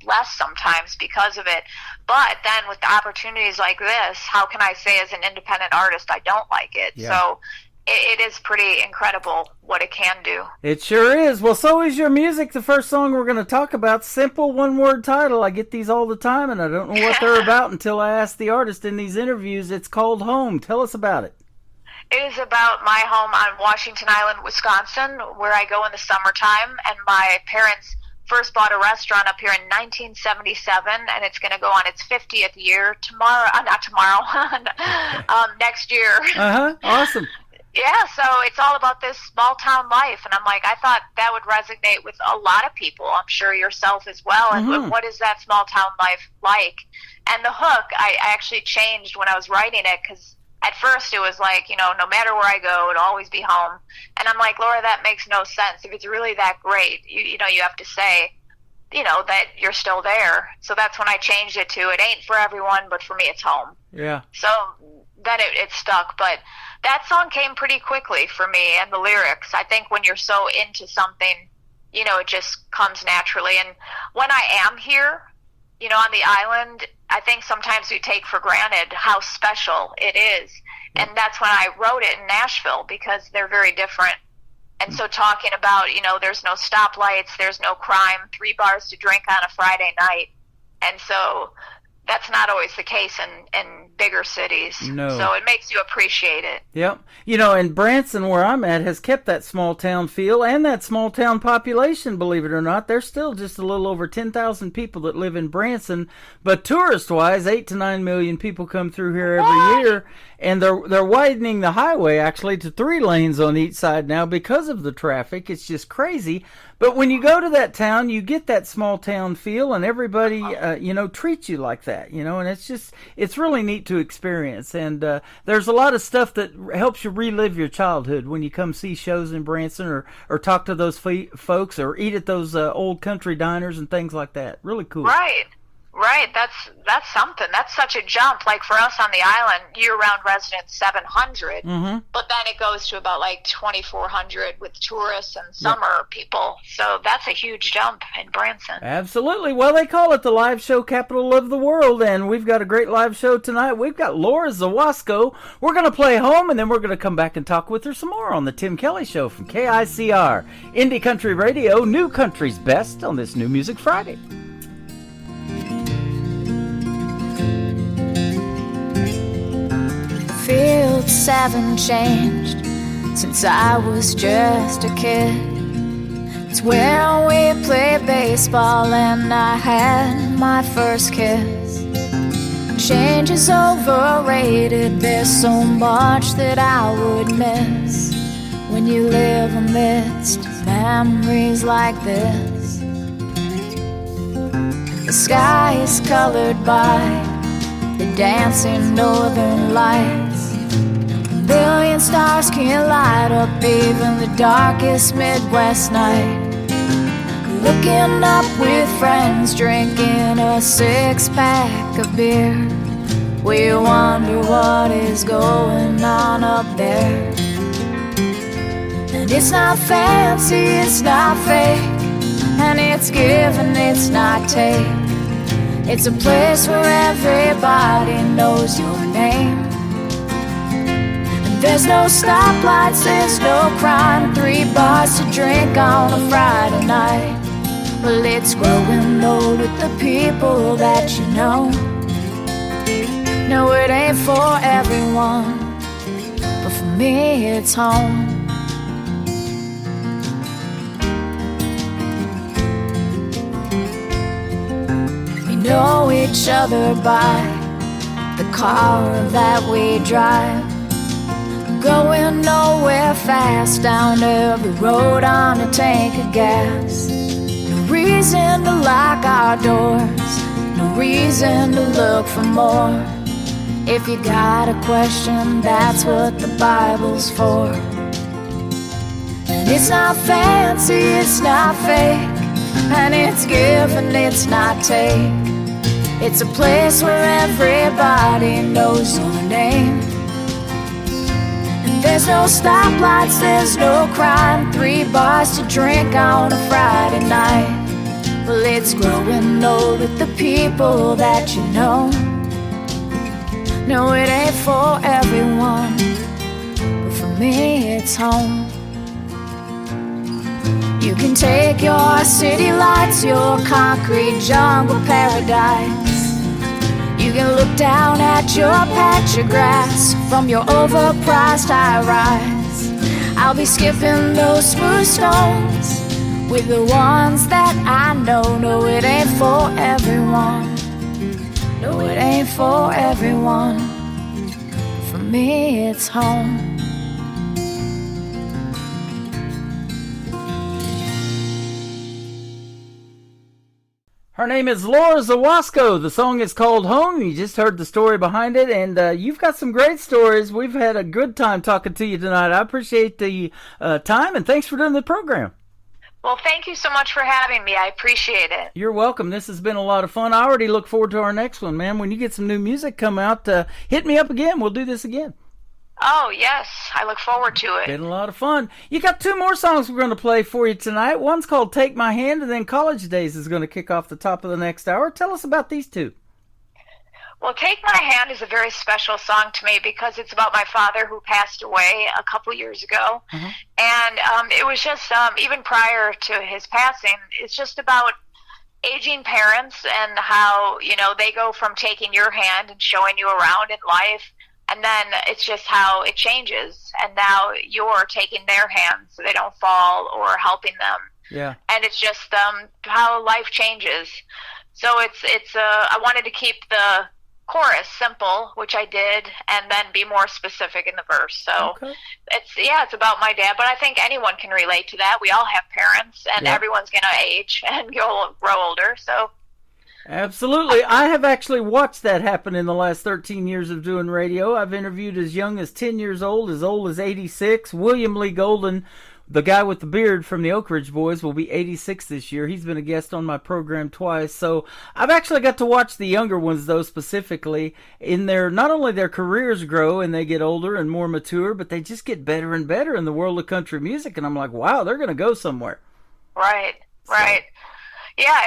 less sometimes because of it. But then with the opportunities like this, how can I say as an independent artist I don't like it? Yeah. So it is pretty incredible what it can do. It sure is. Well, so is your music. The first song we're going to talk about, simple one-word title. I get these all the time, and I don't know what they're about until I ask the artist in these interviews. It's called Home. Tell us about it. It is about my home on Washington Island, Wisconsin, where I go in the summertime, and my parents first bought a restaurant up here in 1977, and it's going to go on its 50th year next year. Awesome. Yeah, so it's all about this small town life, and I'm like, I thought that would resonate with a lot of people. I'm sure yourself as well. And what is that small town life like? And the hook, I actually changed when I was writing it, because at first it was like, no matter where I go, it'll always be home. And I'm like, Laura, that makes no sense. If it's really that great, you have to say, that you're still there. So that's when I changed it to, it ain't for everyone, but for me, it's home. Yeah. So then it stuck, but that song came pretty quickly for me, and the lyrics. I think when you're so into something, it just comes naturally. And when I am here, on the island, I think sometimes we take for granted how special it is. And that's when I wrote it in Nashville, because they're very different. And so talking about, there's no stoplights, there's no crime, 3 bars to drink on a Friday night. And so that's not always the case in bigger cities. No. So it makes you appreciate it. Yep. You know, and Branson, where I'm at, has kept that small town feel and that small town population, believe it or not. There's still just a little over 10,000 people that live in Branson, but tourist-wise, 8 to 9 million people come through here every year, and they're widening the highway actually to 3 lanes on each side now because of the traffic. It's just crazy. But when you go to that town, you get that small town feel, and everybody, treats you like that, and it's really neat to experience. And there's a lot of stuff that helps you relive your childhood when you come see shows in Branson or talk to those folks or eat at those old country diners and things like that. Really cool. Right. That's something. That's such a jump. Like for us on the island, year-round residents 700, but then it goes to about like 2,400 with tourists and summer people. So that's a huge jump in Branson. Absolutely. Well, they call it the live show capital of the world, and we've got a great live show tonight. We've got Laura Zawasko. We're going to play home, and then we're going to come back and talk with her some more on the Tim Kelly Show from KICR, Indie Country Radio, New Country's Best on this New Music Friday. Fields haven't changed since I was just a kid. It's where we played baseball and I had my first kiss. Change is overrated, there's so much that I would miss when you live amidst memories like this. The sky is colored by the dancing northern lights. A billion stars can light up even the darkest Midwest night. Looking up with friends, drinking a 6-pack of beer. We wonder what is going on up there. And it's not fancy, it's not fake, and it's give and it's not take. It's a place where everybody knows your name. And there's no stoplights, there's no crime, 3 bars to drink on a Friday night. Well, it's growing old with the people that you know. No, it ain't for everyone, but for me it's home. We know each other by the car that we drive, going nowhere fast down every road on a tank of gas. No reason to lock our doors, no reason to look for more. If you got a question, that's what the Bible's for. And it's not fancy, it's not fake, and it's give and it's not take. It's a place where everybody knows your name. And there's no stoplights, there's no crime, 3 bars to drink on a Friday night. Well, it's growing old with the people that you know. No, it ain't for everyone, but for me it's home. You can take your city lights, your concrete jungle paradise. You can look down at your patch of grass from your overpriced high-rise. I'll be skipping those smooth stones with the ones that I know. No, it ain't for everyone. No, it ain't for everyone. For me, it's home. Her name is Laura Zawasko. The song is called Home. You just heard the story behind it, and you've got some great stories. We've had a good time talking to you tonight. I appreciate the time, and thanks for doing the program. Well, thank you so much for having me. I appreciate it. You're welcome. This has been a lot of fun. I already look forward to our next one, man. When you get some new music come out, hit me up again. We'll do this again. Oh, yes. I look forward to it. Been a lot of fun. You got 2 more songs we're going to play for you tonight. One's called Take My Hand, and then College Days is going to kick off the top of the next hour. Tell us about these 2. Well, Take My Hand is a very special song to me because it's about my father who passed away a couple years ago. And it was just, even prior to his passing, it's just about aging parents and how, you know, they go from taking your hand and showing you around in life, and then it's just how it changes, and now you're taking their hands so they don't fall, or helping them. Yeah. And it's just how life changes. So I wanted to keep the chorus simple, which I did, and then be more specific in the verse. So it's about my dad, but I think anyone can relate to that. We all have parents, and everyone's going to age and grow older. So absolutely. I have actually watched that happen in the last 13 years of doing radio. I've interviewed as young as 10 years old as 86. William Lee Golden, the guy with the beard from the Oak Ridge Boys, will be 86 this year. He's been a guest on my program twice. So I've actually got to watch the younger ones, though, specifically, in not only their careers grow and they get older and more mature, but they just get better and better in the world of country music. And I'm like, wow, they're going to go somewhere. Right. Yeah,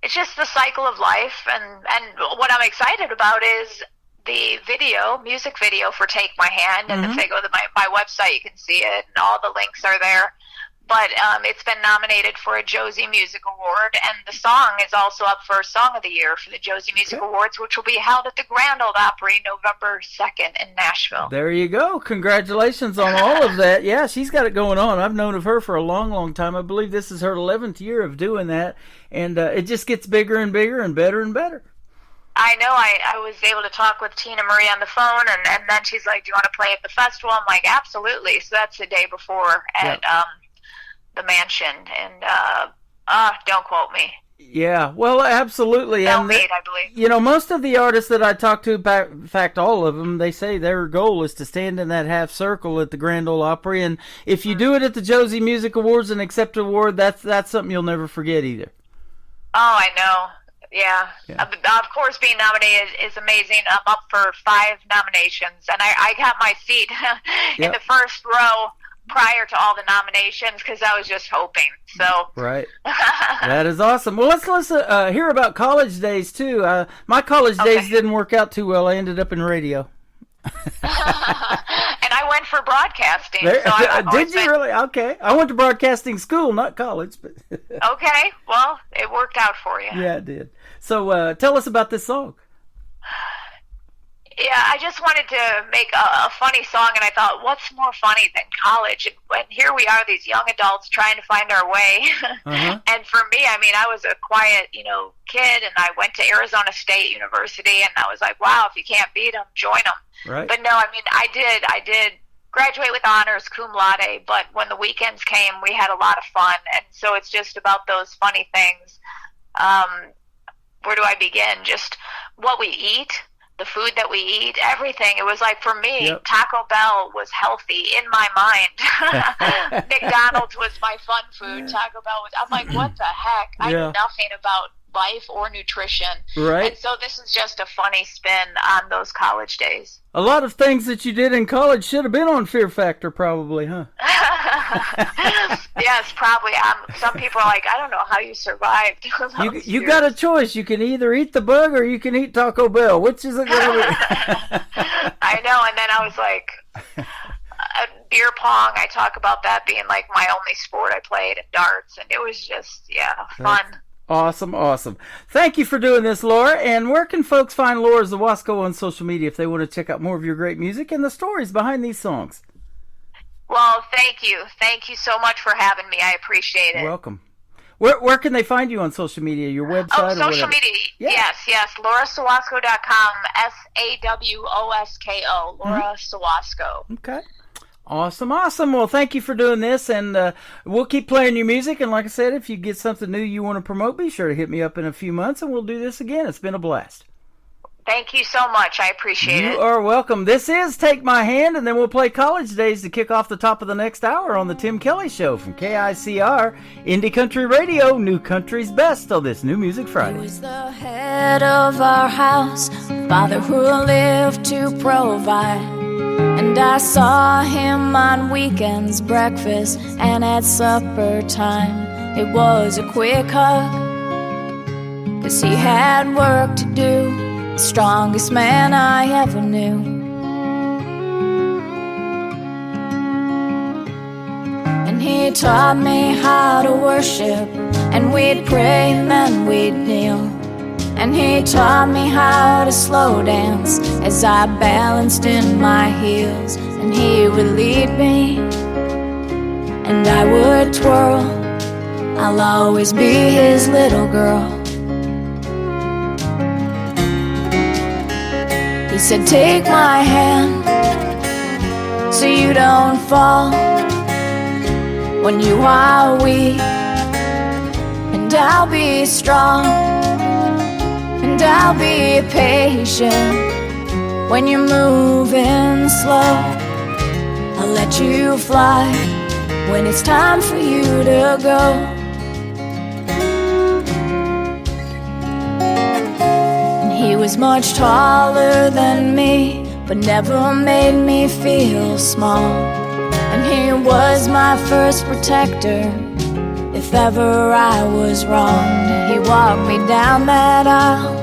it's just the cycle of life. And what I'm excited about is the music video for Take My Hand, and if they go to my website, you can see it, and all the links are there. But it's been nominated for a Josie Music Award, and the song is also up for Song of the Year for the Josie Music Awards, which will be held at the Grand Ole Opry November 2nd in Nashville. There you go. Congratulations on all of that. Yeah, she's got it going on. I've known of her for a long, long time. I believe this is her 11th year of doing that, and it just gets bigger and bigger and better and better. I know. I was able to talk with Tina Marie on the phone, and then she's like, do you want to play at the festival? I'm like, absolutely. So that's the day before at the Mansion, and don't quote me. Yeah, well, absolutely. I believe. You know, most of the artists that I talk to, in fact, all of them, they say their goal is to stand in that half circle at the Grand Ole Opry, and if you do it at the Josie Music Awards and accept an award, that's something you'll never forget either. Oh, I know. Yeah. Of course, being nominated is amazing. I'm up for 5 nominations, and I got my seat in the first row prior to all the nominations because I was just hoping. So right. That is awesome. Well, let's hear about college days too. My college days didn't work out too well. I ended up in radio. And I went for broadcasting. Did you really? Okay. I went to broadcasting school, not college. But okay. Well, it worked out for you. Yeah, it did. So tell us about this song. Yeah, I just wanted to make a funny song, and I thought, what's more funny than college? And here we are, these young adults trying to find our way. And for me, I mean, I was a quiet, kid, and I went to Arizona State University, and I was like, wow, if you can't beat them, join them. Right. But no, I mean, I did graduate with honors, cum laude, but when the weekends came, we had a lot of fun, and so it's just about those funny things. Where do I begin? Just what we eat. The food that we eat, everything. It was like, for me, Taco Bell was healthy in my mind. McDonald's was my fun food. Taco Bell was, I'm like, what the heck? I knew nothing about life or nutrition. Right. And so this is just a funny spin on those college days. A lot of things that you did in college should have been on Fear Factor, probably, huh? Yes, probably. Some people are like, I don't know how you survived. You got a choice. You can either eat the bug or you can eat Taco Bell. Which is it going to be? I know. And then I was like, beer pong, I talk about that being like my only sport I played, and darts. And it was just, fun. Awesome. Thank you for doing this, Laura. And where can folks find Laura Zawasco on social media if they want to check out more of your great music and the stories behind these songs? Well, thank you. Thank you so much for having me. I appreciate it. Welcome. Where can they find you on social media? Your website? Social media. Yes. LauraSawasco.com. SAWOSKO. Laura Sawasco. Okay. Awesome. Well, thank you for doing this, and we'll keep playing your music. And like I said, if you get something new you want to promote, be sure to hit me up in a few months, and we'll do this again. It's been a blast. Thank you so much. I appreciate it. You are welcome. This is Take My Hand, and then we'll play College Days to kick off the top of the next hour on the Tim Kelly Show from KICR, Indie Country Radio, New Country's Best on this New Music Friday. He was the head of our house, father who lived to provide. And I saw him on weekends, breakfast, and at supper time. It was a quick hug, 'cause he had work to do, the strongest man I ever knew. And he taught me how to worship, and we'd pray and then we'd kneel. And he taught me how to slow dance as I balanced in my heels. And he would lead me, and I would twirl. I'll always be his little girl. He said, take my hand so you don't fall when you are weak, and I'll be strong, and I'll be patient when you're moving slow. I'll let you fly when it's time for you to go. And he was much taller than me, but never made me feel small. And he was my first protector if ever I was wronged. He walked me down that aisle.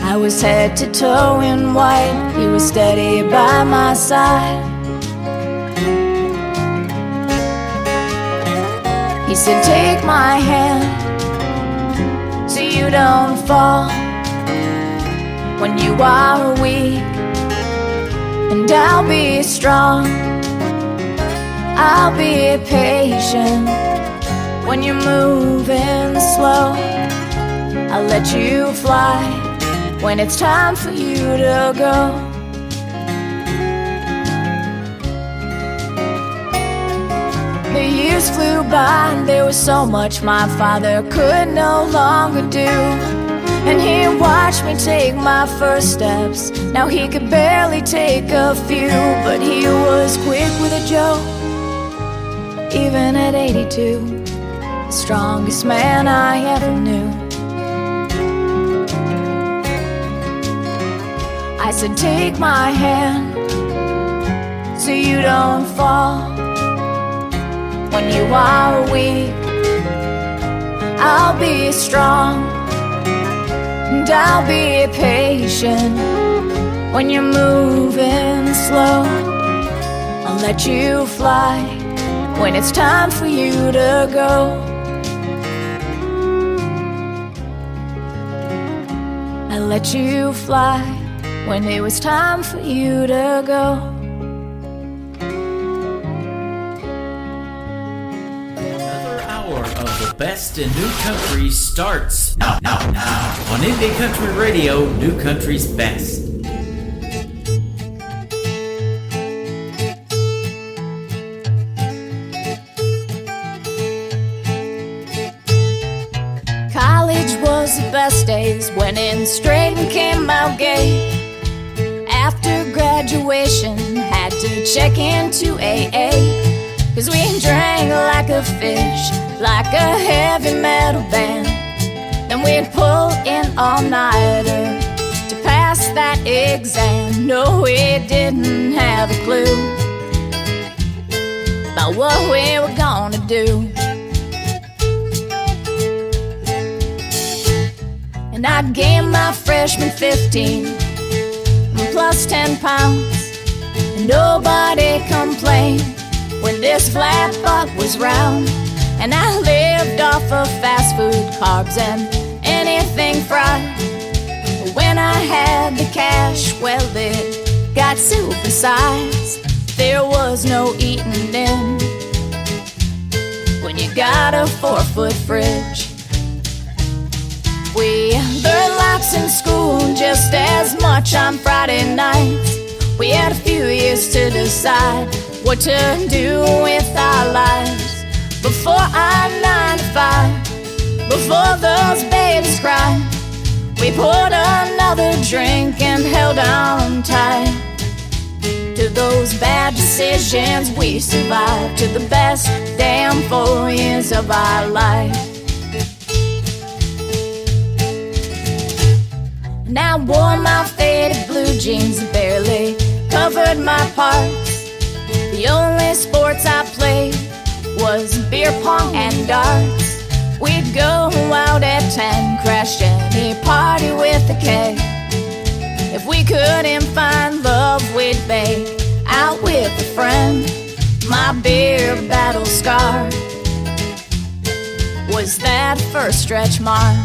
I was head to toe in white. He was steady by my side. He said, take my hand so you don't fall when you are weak, and I'll be strong, I'll be patient when you're moving slow. I'll let you fly when it's time for you to go. The years flew by and there was so much my father could no longer do. And he watched me take my first steps. Now he could barely take a few, but he was quick with a joke. Even at 82, the strongest man I ever knew. I said, take my hand so you don't fall when you are weak. I'll be strong, and I'll be patient when you're moving slow. I'll let you fly when it's time for you to go. I'll let you fly when it was time for you to go. Of the best in new country starts now on Indie Country Radio, New Country's Best. College was the best days, went in straight and came out gay. After graduation, had to check into AA, 'cause we drank like a fish, like a heavy metal band. Then we'd pull in all-nighter to pass that exam. No, we didn't have a clue about what we were gonna do. And I gained my freshman 15 plus 10 pounds, and nobody complained when this flat butt was round. And I lived off of fast food, carbs, and anything fried. When I had the cash, well, it got supersized. There was no eating in when you got a 4-foot fridge. We learned lots in school, just as much on Friday nights. We had a few years to decide what to do with our lives. Before our 9 to 5, before those babies cried, we poured another drink and held on tight to those bad decisions. We survived to the best damn 4 years of our life. And I wore my faded blue jeans that barely covered my parts. The only sports I played was beer pong and darts. We'd go out at 10, crash any party with a K. If we couldn't find love, we'd bake out with a friend. My beer battle scar was that first stretch mark.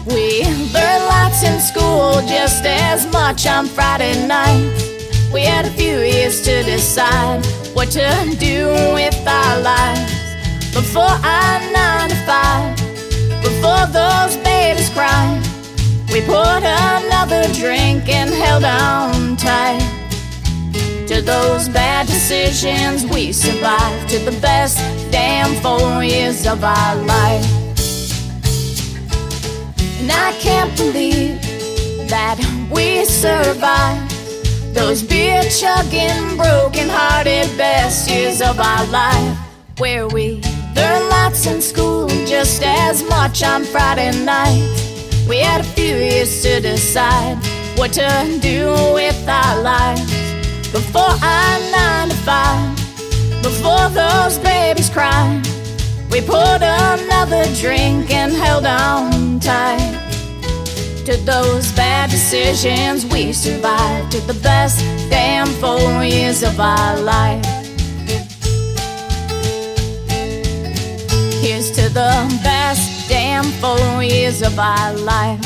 We learned lots in school, just as much on Friday night. We had a few years to decide what to do with our lives. Before our 9 to 5, before those babies cried, we poured another drink and held on tight to those bad decisions we survived, to the best damn 4 years of our life. And I can't believe that we survived those beer-chugging, broken-hearted best years of our life, where we learned lots in school, just as much on Friday nights. We had a few years to decide what to do with our lives. Before our 9 to 5, before those babies cried, we poured another drink and held on tight to those bad decisions we survived, to the best damn 4 years of our life. Here's to the best damn 4 years of our life.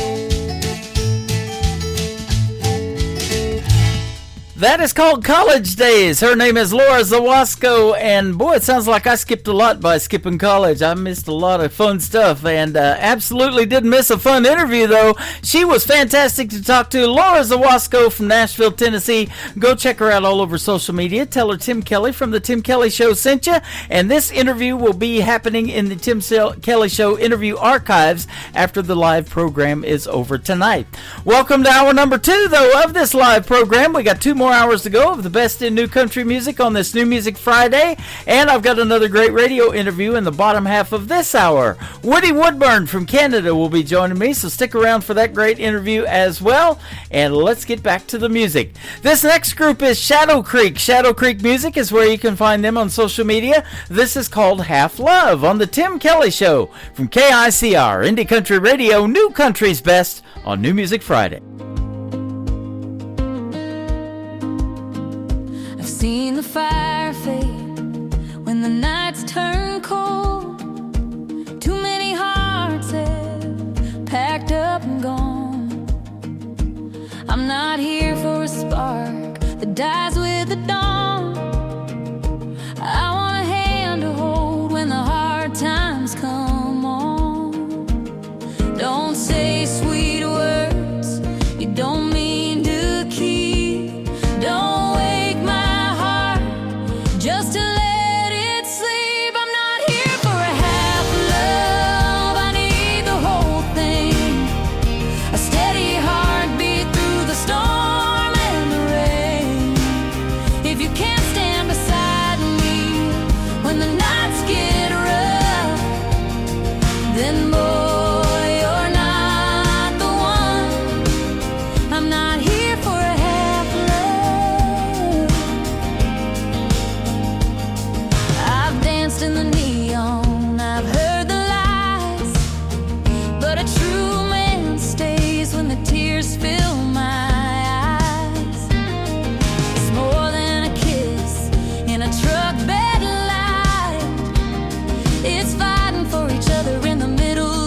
That is called College Days. Her name is Laura Zawasco, and boy, it sounds like I skipped a lot by skipping college. I missed a lot of fun stuff, and absolutely didn't miss a fun interview, though. She was fantastic to talk to. Laura Zawasco from Nashville, Tennessee. Go check her out all over social media. Tell her Tim Kelly from The Tim Kelly Show sent you, and this interview will be happening in the Tim Kelly Show interview archives after the live program is over tonight. Welcome to hour number 2, though, of this live program. We got 2 more hours to go of the best in new country music on this New Music Friday, and I've got another great radio interview in the bottom half of this hour. Woody Woodburn from Canada will be joining me, so stick around for that great interview as well, and let's get back to the music. This next group is Shadow Creek. Shadow Creek Music is where you can find them on social media. This is called Half Love on the Tim Kelly Show from KICR, Indie Country Radio, New Country's Best on New Music Friday. Seen the fire fade when the nights turn cold. Too many hearts have packed up and gone. I'm not here for a spark that dies with the dawn. I want a hand to hold when the hard times come on. Don't say sweet words you don't mean to keep. Don't just to let it sleep. I'm not here for a half love, I need the whole thing. A steady heartbeat through the storm and the rain. If you can't stand beside me when the nights get rough, then boy, you're not the one. I'm not here for a half love. I've danced in the neon, I've heard the lies, but a true man stays when the tears fill my eyes. It's more than a kiss in a truck bed light. It's fighting for each other in the middle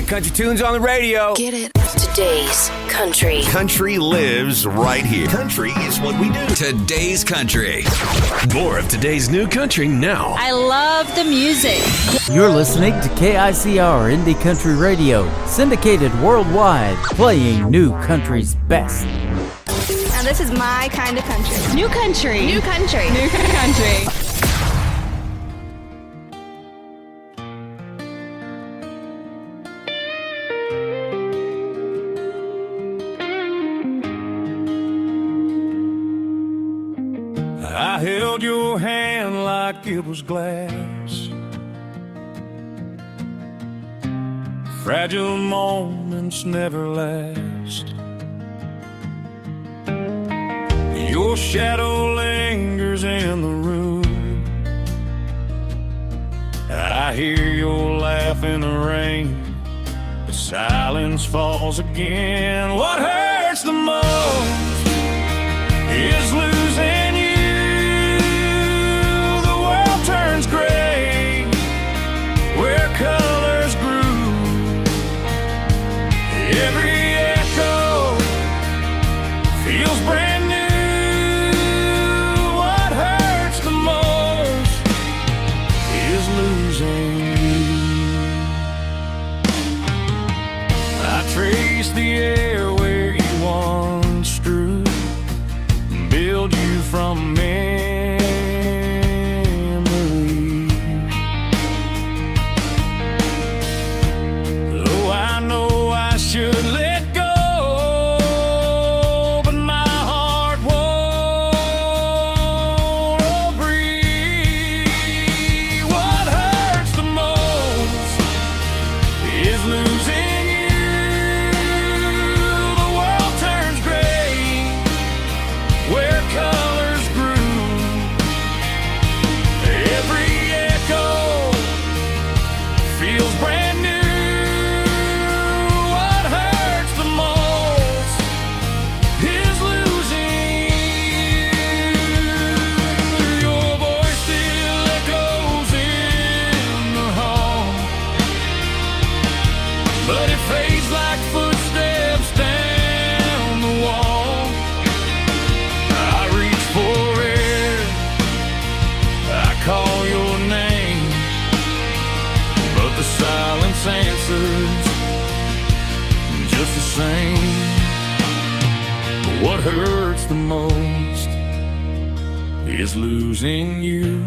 Great country tunes on the radio. Get it. Today's country. Country lives right here. Country is what we do. Today's country. More of today's new country now. I love the music. You're listening to KICR Indie Country Radio, syndicated worldwide, playing new country's best. Now this is my kind of country. New country. New country. New country. I held your hand like it was glass. Fragile moments never last. Your shadow lingers in the room. I hear your laugh in the rain. The silence falls again. What hurts the most is losing you. The world turns gray where colors grew. Every echo feels brand new. What hurts the most is losing you. I trace the air where you once drew, build you from memory. Though I know I should let go, but my heart won't agree. What hurts the most is losing you. The world turns gray where colors grew. Every echo feels brand new. What hurts the most is losing you. Your voice still echoes in the hall, but it fades like footsteps down the wall. I reach for it, I call your name, but the silence answers just the same. What hurts the most is losing you.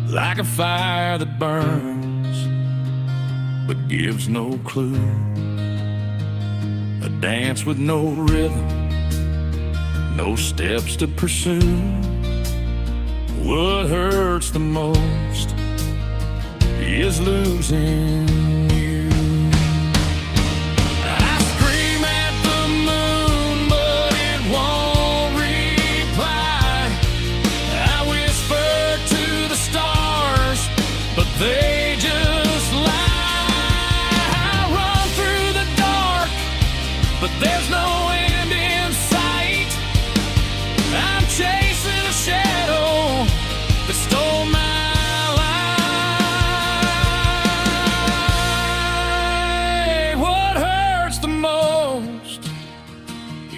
Like a fire that burns but gives no clue. A dance with no rhythm, no steps to pursue. What hurts the most is losing you. I scream at the moon, but it won't reply. I whisper to the stars, but they just lie. I run through the dark, but there's no end in sight. I'm chasing a shadow that stole my life. What hurts the most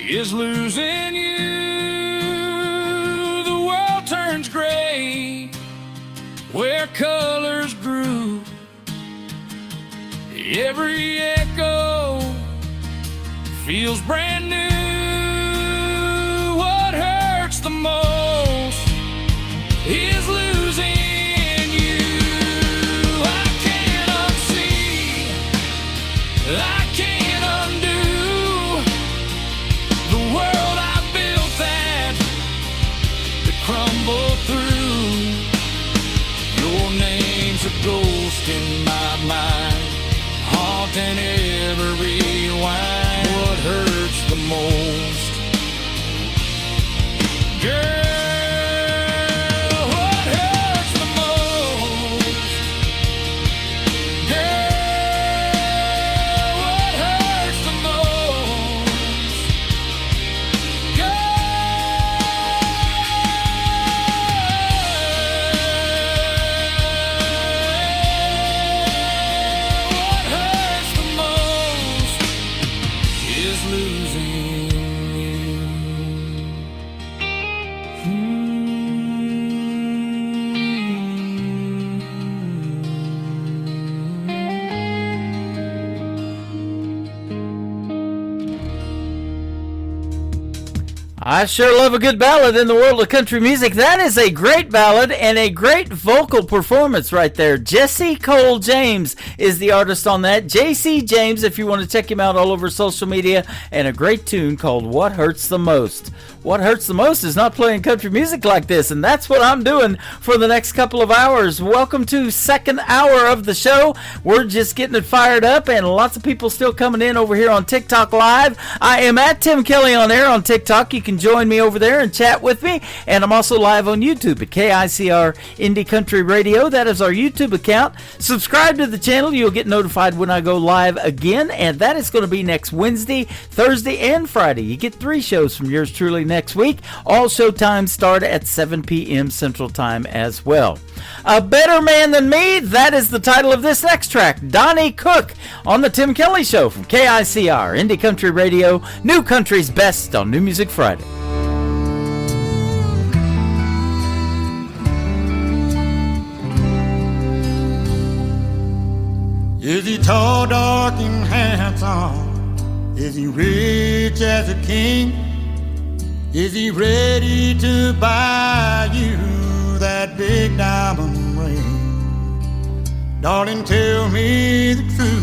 is losing you. The world turns gray where colors grew. Every echo feels brand new. What hurts the most is losing you. I can't unsee, I can't undo the world I built that crumbled through. Your name's a ghost in my mind, haunting every line. What hurts the most, girl, what hurts the most, girl, what hurts the most, girl, what hurts I sure love a good ballad in the world of country music. That is a great ballad and a great vocal performance right there. Jesse Cole James is the artist on that. JC James, if you want to check him out all over social media, and a great tune called What Hurts the Most. What hurts the most is not playing country music like this, and that's what I'm doing for the next couple of hours. Welcome to second hour of the show. We're just getting it fired up, and lots of people still coming in over here on TikTok Live. I am at Tim Kelly on air on TikTok. You can join me over there and chat with me, and I'm also live on YouTube at KICR Indie Country Radio. That is our YouTube account. Subscribe to the channel. You'll get notified when I go live again, and that is going to be next Wednesday, Thursday, and Friday. You get 3 shows from yours truly next week. All show times start at 7 p.m. Central Time as well. A Better Man Than Me, that is the title of this next track. Donnie Cook on the Tim Kelly Show from KICR Indie Country Radio, New Country's Best on New Music Friday. Is he tall, dark, and handsome? Is he rich as a king? Is he ready to buy you that big diamond ring? Darling, tell me the truth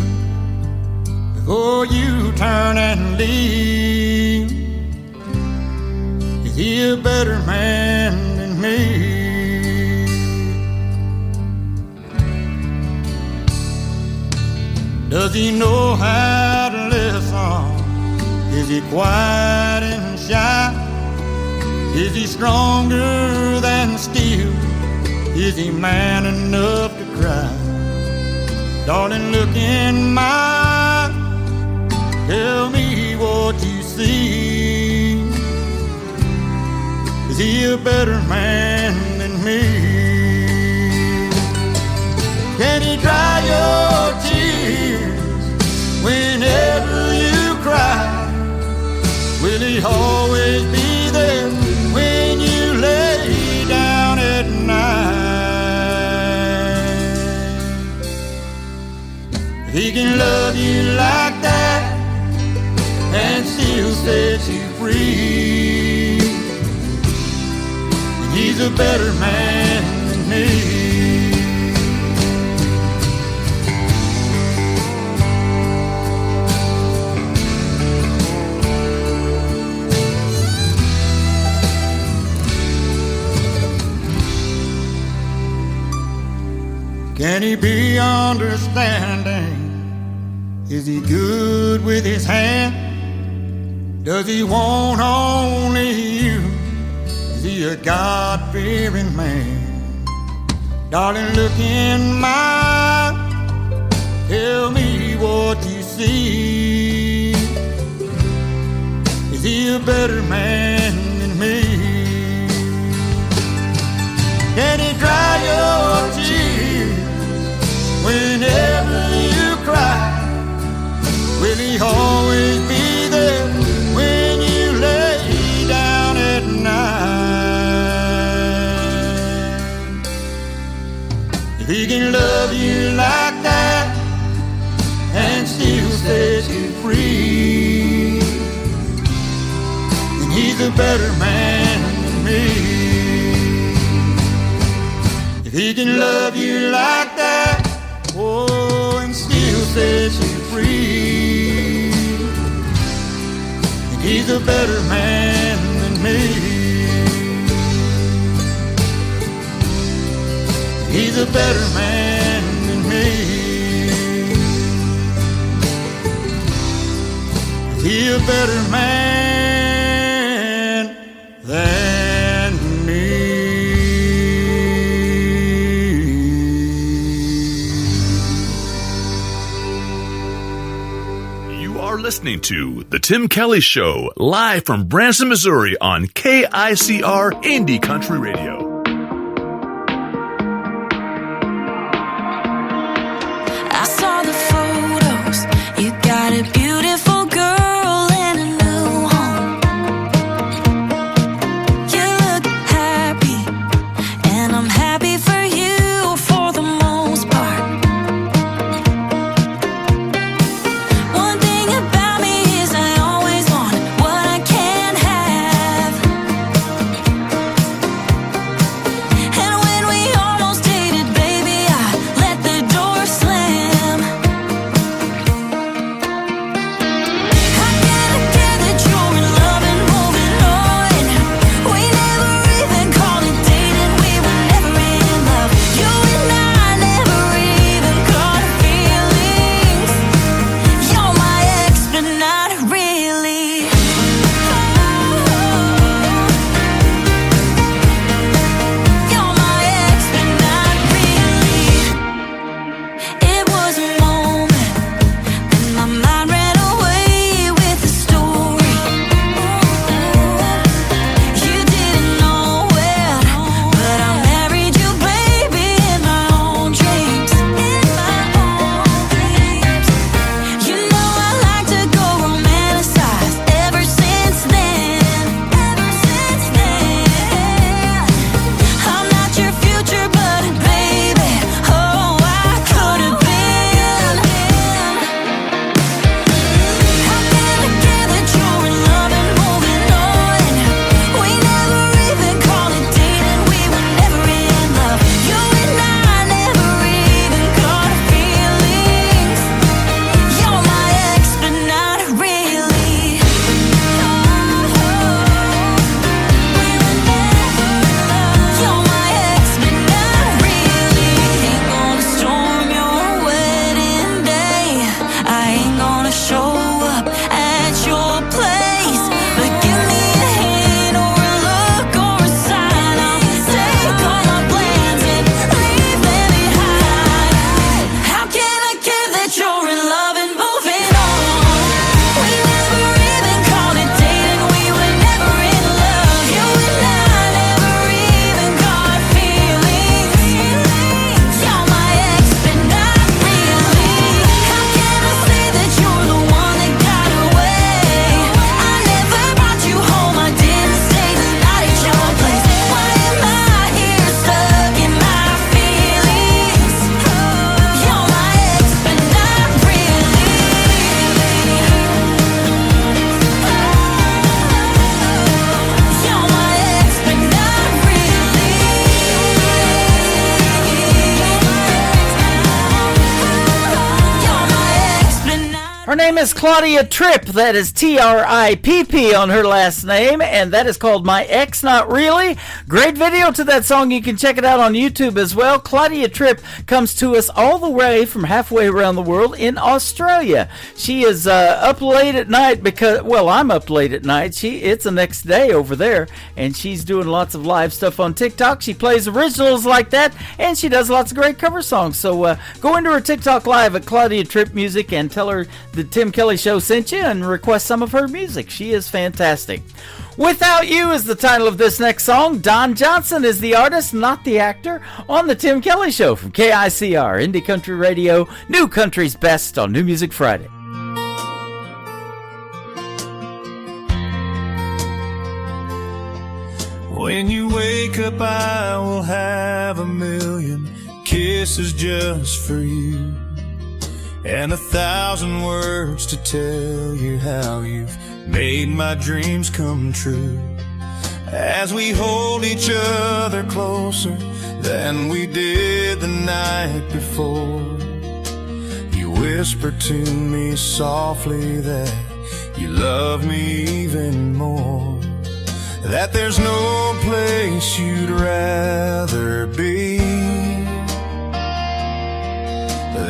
before you turn and leave. Is he a better man than me? Does he know how to listen? Is he quiet and shy? Is he stronger than steel? Is he man enough to cry? Darling, look in my eyes. Tell me what you see. Is he a better man than me? Can he dry your tears whenever you cry? Will he always be there when you lay down at night? He can love you like that and still set you free. And he's a better man than me. Can he be understanding? Is he good with his hand? Does he want only you? Is he a God-fearing man? Darling, look in my eyes. Tell me what you see. Is he a better man than me? Can he dry your tears whenever you cry? Will he always be there when you lay down at night? If he can love you like that and still set you free, then he's a better man than me. If he can love you like that, oh, and still set you free, and he's a better man than me. He's a better man than me. He's a better man than me. Listening to The Tim Kelly Show, live from Branson, Missouri on KICR Indie Country Radio. I saw the photos. You got a beautiful girl and a new home. You look happy, and I'm happy for you for the most part. One thing about me is I always want what I can't have. is Claudia Tripp. That is Tripp on her last name, and that is called My Ex Not Really. Great video to that song. You can check it out on YouTube as well. Claudia Tripp comes to us all the way from halfway around the world in Australia. She is up late at night because, well, I'm up late at night. It's the next day over there, and she's doing lots of live stuff on TikTok. She plays originals like that, and she does lots of great cover songs. So go into her TikTok live at Claudia Tripp Music and tell her the Tim Kelly Show sent you and request some of her music. She is fantastic. Without You is the title of this next song. Don Johnson is the artist, not the actor, on the Tim Kelly Show from KICR, Indie Country Radio, New Country's Best on New Music Friday. When you wake up, I will have 1,000,000 kisses just for you, and 1,000 words to tell you how you've made my dreams come true. As we hold each other closer than we did the night before, you whisper to me softly that you love me even more, that there's no place you'd rather be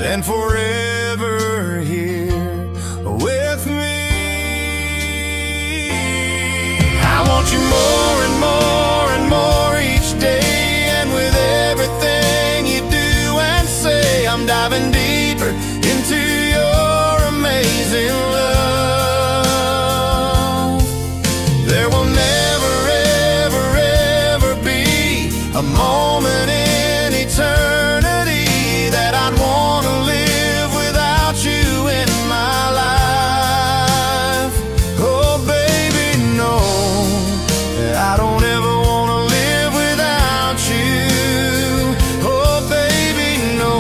than forever here with me. I want you more and more and more each day, and with everything you do and say, I'm diving deeper into your amazing love. There will never, ever, ever be a moment in eternity that I'd want to live without you in my life. Oh baby, no, I don't ever want to live without you. Oh baby, no,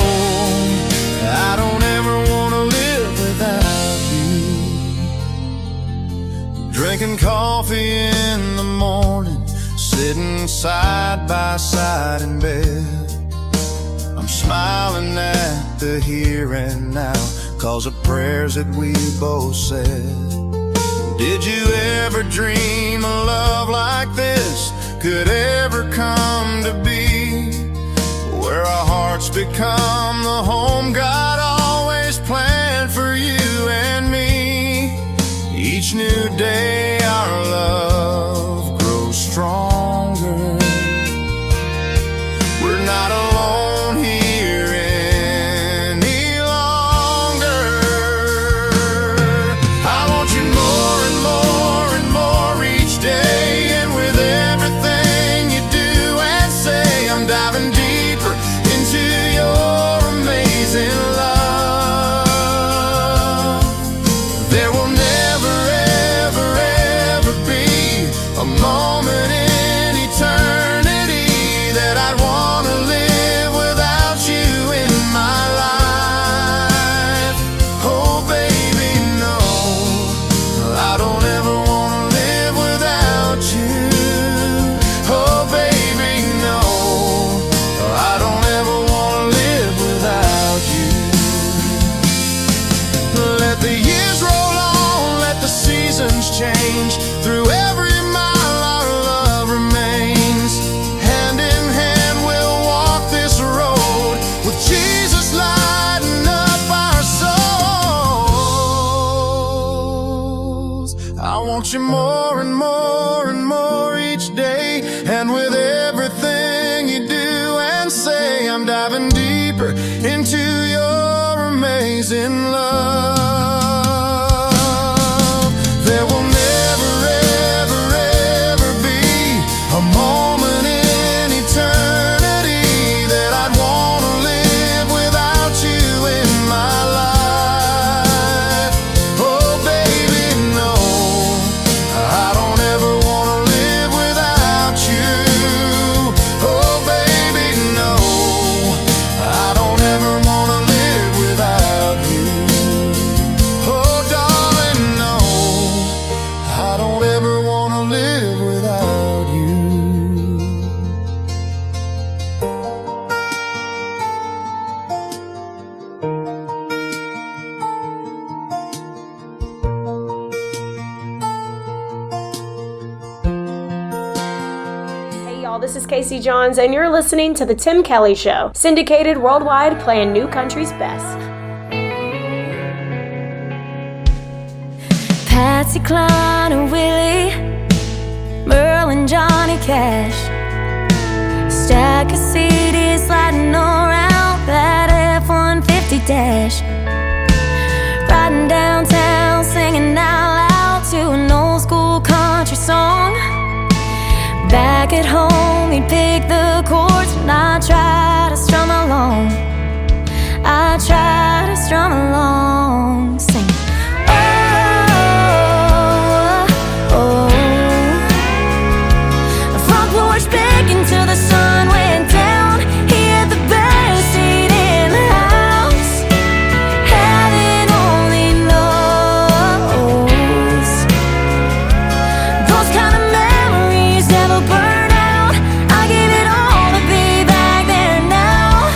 I don't ever want to live without you. Drinking coffee in the morning, sitting side by side in bed, I'm smiling at the here and now, 'cause of prayers that we both said. Did you ever dream a love like this could ever come to be, where our hearts become the home God always planned for you and me? Each new day our love grows stronger. We're not alone here any longer. I want you more and more and more each day, and with everything you do and say, I'm diving deeper into your amazing love. There will never, ever, ever be a moment in eternity that I'd want to live without you in my life. Oh baby, no, I don't ever want to live without you. Oh baby, no, I don't ever want to live without you. Let the years roll on, let the seasons change, through every mile our love remains. Hand in hand we'll walk this road, with Jesus lighting up our souls. I want you more and more and more each day, and with everything you do and say, I'm diving deeper into your amazing love. There will never, ever, ever be a moment in eternity that I'd want to live without you in my life. Oh baby, no, I don't ever want to live without you. Oh baby, no, I don't ever want to live without you. y'all. This is Casey Johns, and you're listening to The Tim Kelly Show, syndicated worldwide, playing new country's best. Patsy Cline and Willie, Merle and Johnny Cash, stack of CDs sliding around that F-150 dash, riding downtown singing out loud to an old school country song. Back at home he'd pick the chords and I try to strum along. I try to strum along, sing. Till the sun went down, he had the best seat in the house. Heaven only knows. Those kind of memories never burn out. I give it all to be back there now,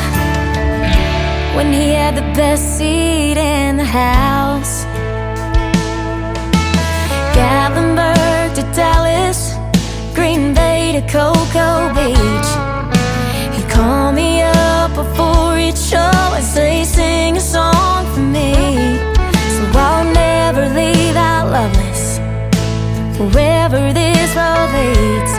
when he had the best seat in the house. Gatlinburg to Dallas, Green Bay to Cocoa Beach. He'd call me up before each show and say, sing a song for me. So I'll never leave out Loveless, wherever this road leads.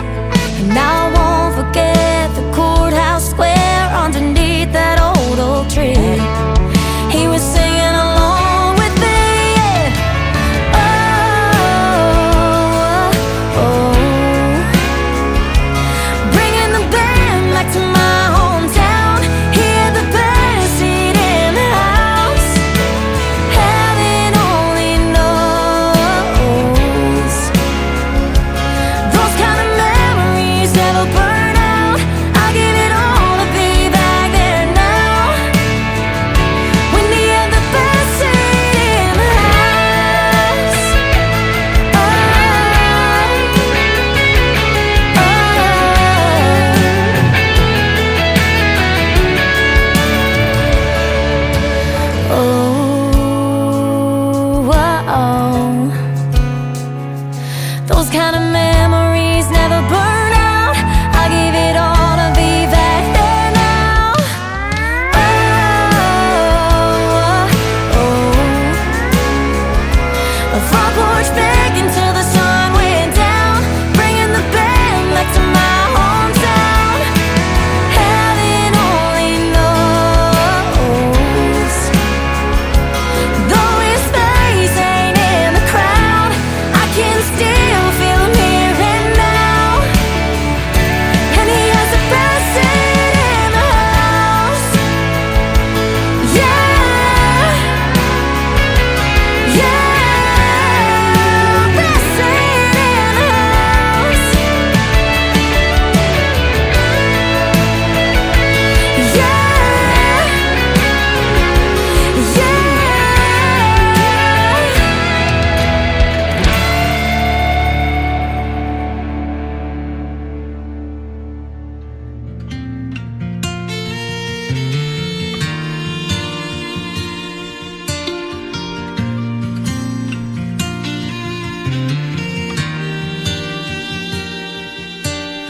And I won't forget the courthouse square underneath that old oak tree. He was singing along with me, yeah. Oh, oh. To my hometown, he had the best seat in the house. Heaven only knows. Those kind of memories never burn out. I give it all to be back there now, when he had the best seat in the house. Those kind of memories never burn out. I give it all to be back there now. A front porch begging till the sun went down, bringing the band back to my hometown. Heaven only knows. Though his face ain't in the crowd, I can still feel him here and now. And he has the best seat in the house. Yeah, yeah, best seat in the house.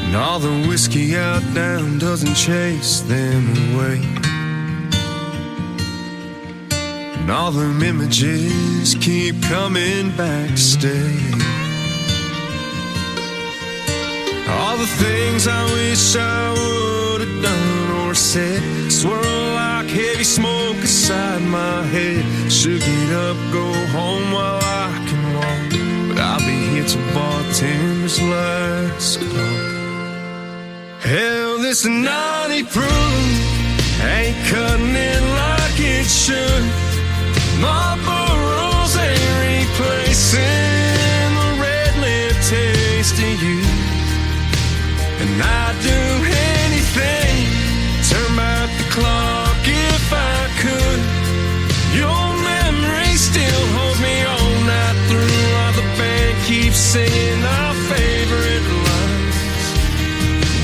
And all the whiskey out down doesn't chase them away. And all them images keep coming back to stay. All the things I wish I would have done or said swirl like heavy smoke inside my head. Should get up, go home while I can walk, but I'll be here till bartender's last call. Hell, this naughty proof ain't cutting it like it should. Marlboro's ain't replacing the red lip taste of you. And I'd do anything, turn back the clock if I could. Your memory still holds me all night through, while the band keeps singing our favorite lines.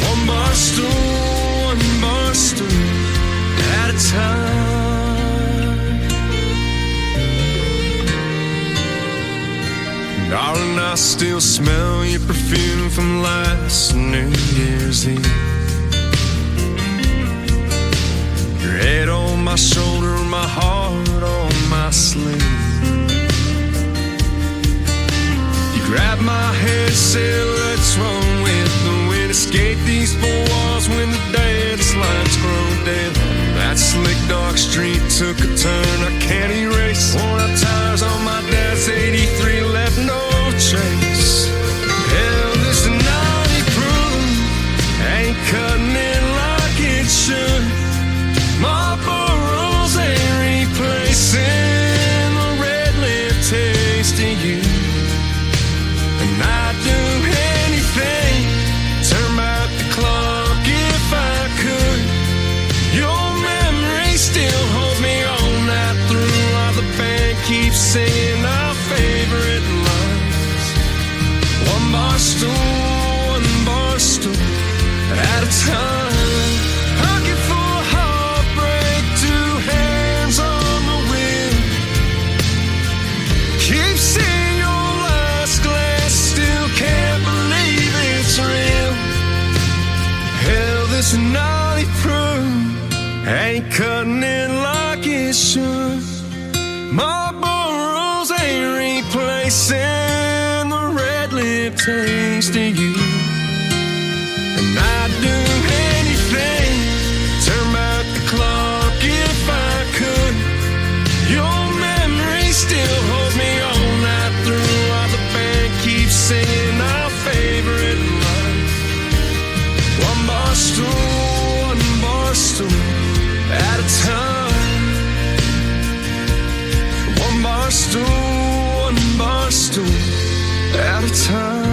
One bar stool at a time. Darling, I still smell your perfume from last New Year's magazine. Your head on my shoulder, my heart on my sleeve. You grabbed my hand, said let's run with the wind. Escape these four walls when the dance lights grow dim. That slick dark street took a turn I can't erase. Worn out tires on my dad's 83 left no trace. Hell, this 90 proof ain't cutting it like it should. Marlboro's ain't replacing the red lip taste of you. And I'd do anything, turn back the clock if I could. Your memory still holds me all night through, while the band keeps singing our favorite lines. One bar stool at a time. Hugging for heartbreak, two hands on the wheel. Keep seeing your last glass, still can't believe it's real. Hell, this 90 proof ain't cutting it like it should. Marlboro's ain't replacing the red lip taste of you. And I'd do anything, turn back the clock if I could. Your memory still holds me all night through, while the band keeps singing our favorite line. One bar stool at a time. One bar stool at a time.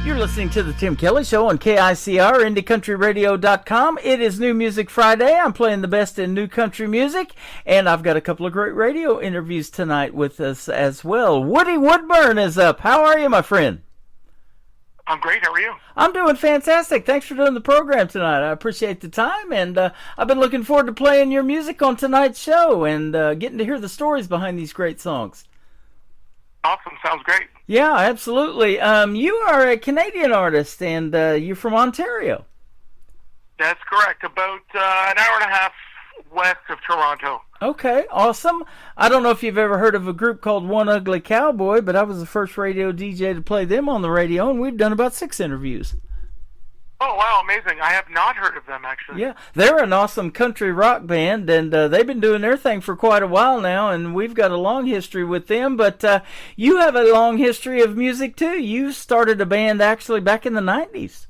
You're listening to the Tim Kelly Show on KICR, IndieCountryRadio.com. It is New Music Friday. I'm playing the best in new country music, and I've got a couple of great radio interviews tonight with us as well. Woody Woodburn is up. How are you, my friend? I'm great. How are you? I'm doing fantastic. Thanks for doing the program tonight. I appreciate the time, and I've been looking forward to playing your music on tonight's show and getting to hear the stories behind these great songs. Awesome. Sounds great. Yeah, absolutely. You are a Canadian artist, and you're from Ontario. That's correct. About an hour and a half west of Toronto. Okay, awesome. I don't know if you've ever heard of a group called One Ugly Cowboy, but I was the first radio DJ to play them on the radio, and we've done about 6 interviews. Oh, wow, amazing. I have not heard of them, actually. Yeah, they're an awesome country rock band, and they've been doing their thing for quite a while now, and we've got a long history with them, but you have a long history of music, too. You started a band, actually, back in the 90s.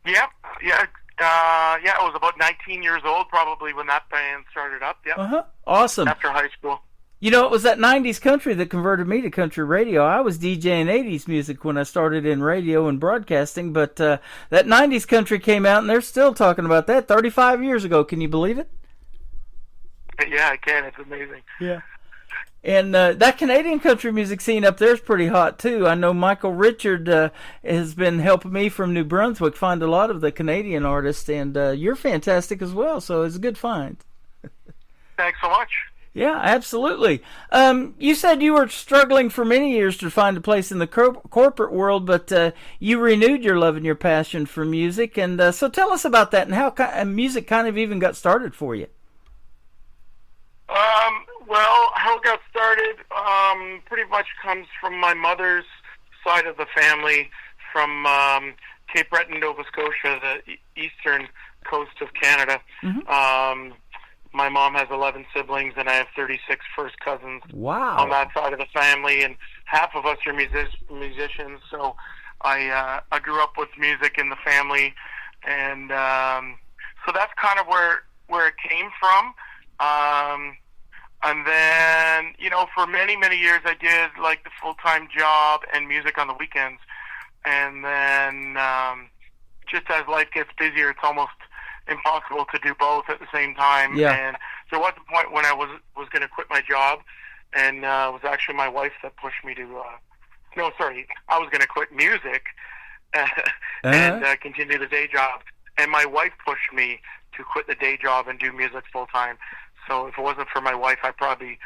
Yep, yeah. I was about 19 years old, probably, when that band started up, yeah. Awesome. After high school. You know, it was that 90s country that converted me to country radio. I was DJing 80s music when I started in radio and broadcasting, but that 90s country came out, and they're still talking about that 35 years ago. Can you believe it? Yeah, I can. It's amazing. Yeah. And that Canadian country music scene up there is pretty hot, too. I know Michael Richard has been helping me from New Brunswick find a lot of the Canadian artists, and you're fantastic as well, so it's a good find. Thanks so much. Yeah, absolutely. You said you were struggling for many years to find a place in the corporate world, but you renewed your love and your passion for music. And so tell us about that and how music kind of even got started for you. Well, how it got started pretty much comes from my mother's side of the family, from Cape Breton, Nova Scotia, the eastern coast of Canada. Mm-hmm. My mom has 11 siblings, and I have 36 first cousins. Wow. On that side of the family, and half of us are musicians. So I grew up with music in the family, and so that's kind of where it came from. And then, for many, many years, I did like the full-time job and music on the weekends. And then just as life gets busier, it's almost impossible to do both at the same time. Yeah. And there was a point when I was going to quit my job, and it was actually my wife that pushed me to No, sorry, I was going to quit music and continue the day job. And my wife pushed me to quit the day job and do music full time. So if it wasn't for my wife, I probably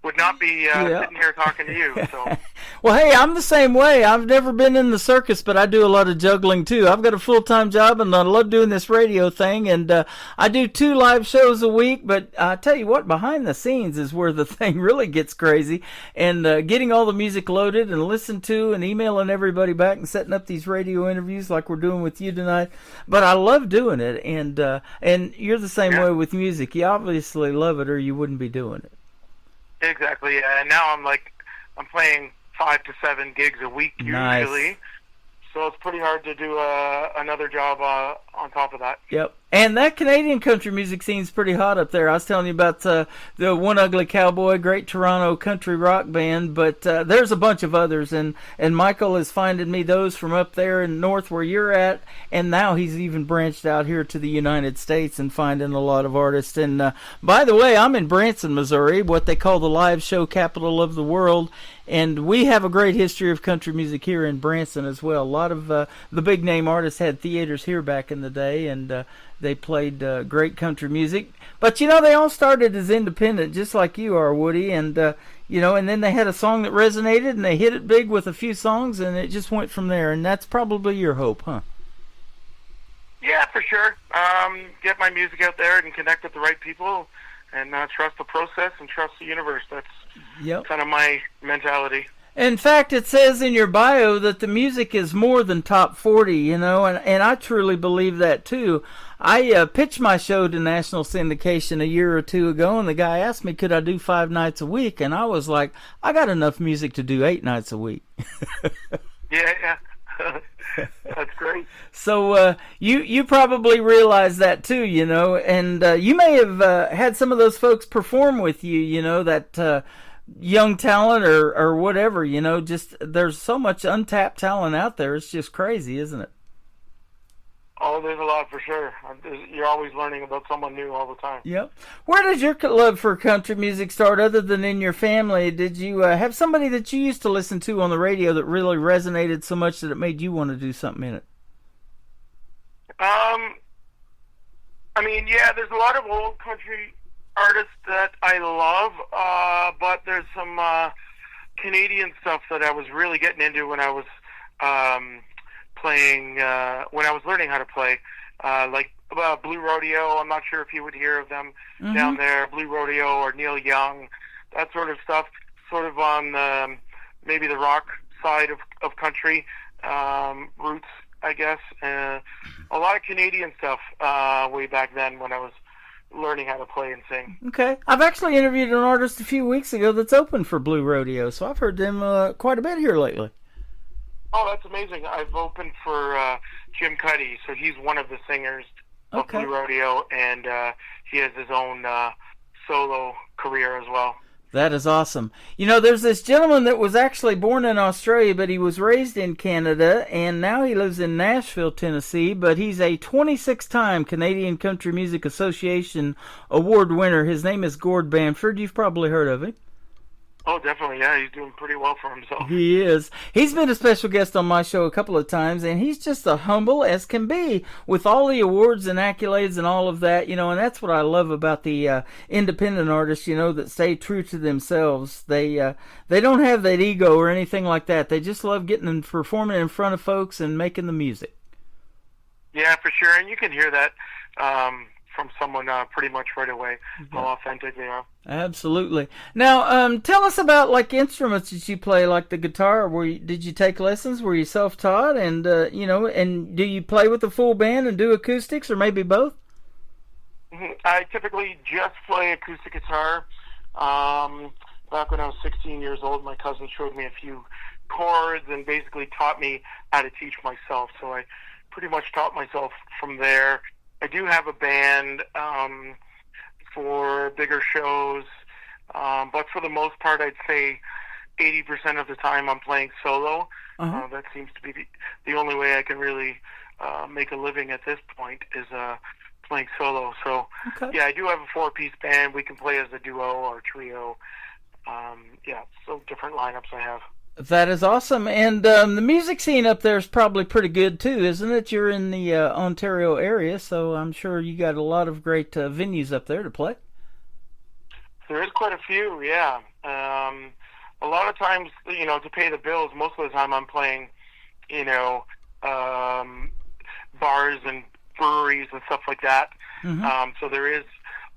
would not be sitting here talking to you. So. Well, hey, I'm the same way. I've never been in the circus, but I do a lot of juggling too. I've got a full-time job, and I love doing this radio thing. And I do 2 live shows a week. But I tell you what, behind the scenes is where the thing really gets crazy. And getting all the music loaded and listened to, and emailing everybody back, and setting up these radio interviews like we're doing with you tonight. But I love doing it, and you're the same way with music. You obviously love it, or you wouldn't be doing it. Exactly, and now I'm playing 5 to 7 gigs a week usually, nice. So it's pretty hard to do another job on top of that. Yep. And that Canadian country music scene's pretty hot up there. I was telling you about the One Ugly Cowboy, great Toronto country rock band, but there's a bunch of others, and Michael is finding me those from up there in north where you're at, and now he's even branched out here to the United States and finding a lot of artists. And by the way, I'm in Branson, Missouri, what they call the live show capital of the world, and we have a great history of country music here in Branson as well. A lot of the big name artists had theaters here back in the day, and they played great country music. But, you know, they all started as independent, just like you are, Woody. And, and then they had a song that resonated, and they hit it big with a few songs, and it just went from there. And that's probably your hope, huh? Yeah, for sure. Get my music out there and connect with the right people, and trust the process and trust the universe. That's kind of my mentality. In fact, it says in your bio that the music is more than top 40, and I truly believe that too. I pitched my show to national syndication a year or 2 ago, and the guy asked me, could I do 5 nights a week? And I was like, I got enough music to do 8 nights a week. Yeah. That's great. So you probably realize that too, and you may have had some of those folks perform with you, that young talent or whatever, just there's so much untapped talent out there. It's just crazy, isn't it? Oh, there's a lot for sure. You're always learning about someone new all the time. Yep. Where did your love for country music start other than in your family? Did you have somebody that you used to listen to on the radio that really resonated so much that it made you want to do something in it? There's a lot of old country artists that I love, but there's some Canadian stuff that I was really getting into when I was playing, when I was learning how to play, like Blue Rodeo. I'm not sure if you would hear of them down there, Blue Rodeo or Neil Young, that sort of stuff, sort of on maybe the rock side of country, roots, I guess. A lot of Canadian stuff way back then when I was learning how to play and sing. Okay. I've actually interviewed an artist a few weeks ago that's open for Blue Rodeo, so I've heard them quite a bit here lately. Oh, that's amazing. I've opened for Jim Cuddy, so he's one of the singers of Blue Rodeo, and he has his own solo career as well. That is awesome. There's this gentleman that was actually born in Australia, but he was raised in Canada, and now he lives in Nashville, Tennessee, but he's a 26-time Canadian Country Music Association award winner. His name is Gord Bamford. You've probably heard of him. Oh, definitely, yeah. He's doing pretty well for himself. He is. He's been a special guest on my show a couple of times, and he's just as humble as can be with all the awards and accolades and all of that, and that's what I love about the independent artists, that stay true to themselves. They don't have that ego or anything like that. They just love getting and performing in front of folks and making the music. Yeah, for sure, and you can hear that from someone pretty much right away, how authentic they are. Absolutely. Now, tell us about instruments that you play, like the guitar. Did you take lessons? Were you self-taught? And and do you play with a full band and do acoustics, or maybe both? I typically just play acoustic guitar. Back when I was 16 years old, my cousin showed me a few chords and basically taught me how to teach myself. So I pretty much taught myself from there. I do have a band for bigger shows, but for the most part, I'd say 80% of the time I'm playing solo. That seems to be the only way I can really make a living at this point is playing solo. So, yeah, I do have a 4-piece band. We can play as a duo or a trio. So different lineups I have. That is awesome. And the music scene up there is probably pretty good too, isn't it? You're in the Ontario area, so I'm sure you got a lot of great venues up there to play. There is quite a few, yeah. A lot of times, you know, to pay the bills, most of the time I'm playing, you know, bars and breweries and stuff like that. Mm-hmm. So there is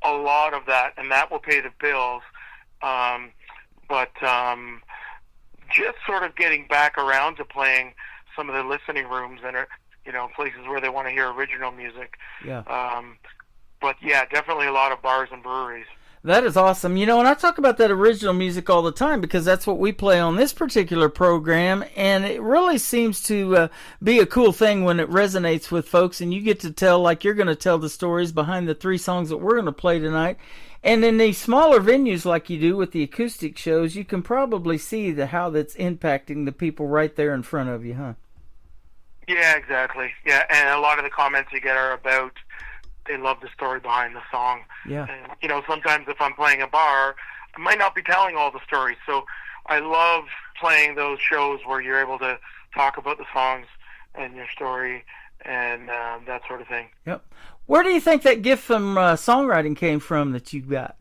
a lot of that, and that will pay the bills. But just sort of getting back around to playing some of the listening rooms and, you know, places where they want to hear original music. Yeah. But yeah, definitely a lot of bars and breweries. That is awesome. You know, and I talk about that original music all the time because that's what we play on this particular program, and it really seems to be a cool thing when it resonates with folks, and you get to tell, like you're going to tell the stories behind the 3 songs that we're going to play tonight. And in these smaller venues like you do with the acoustic shows, you can probably see how that's impacting the people right there in front of you, huh? Yeah, exactly. Yeah, and a lot of the comments you get are about they love the story behind the song. Yeah. And, you know, sometimes if I'm playing a bar, I might not be telling all the stories. So I love playing those shows where you're able to talk about the songs and your story and that sort of thing. Yep. Where do you think that gift from songwriting came from that you got?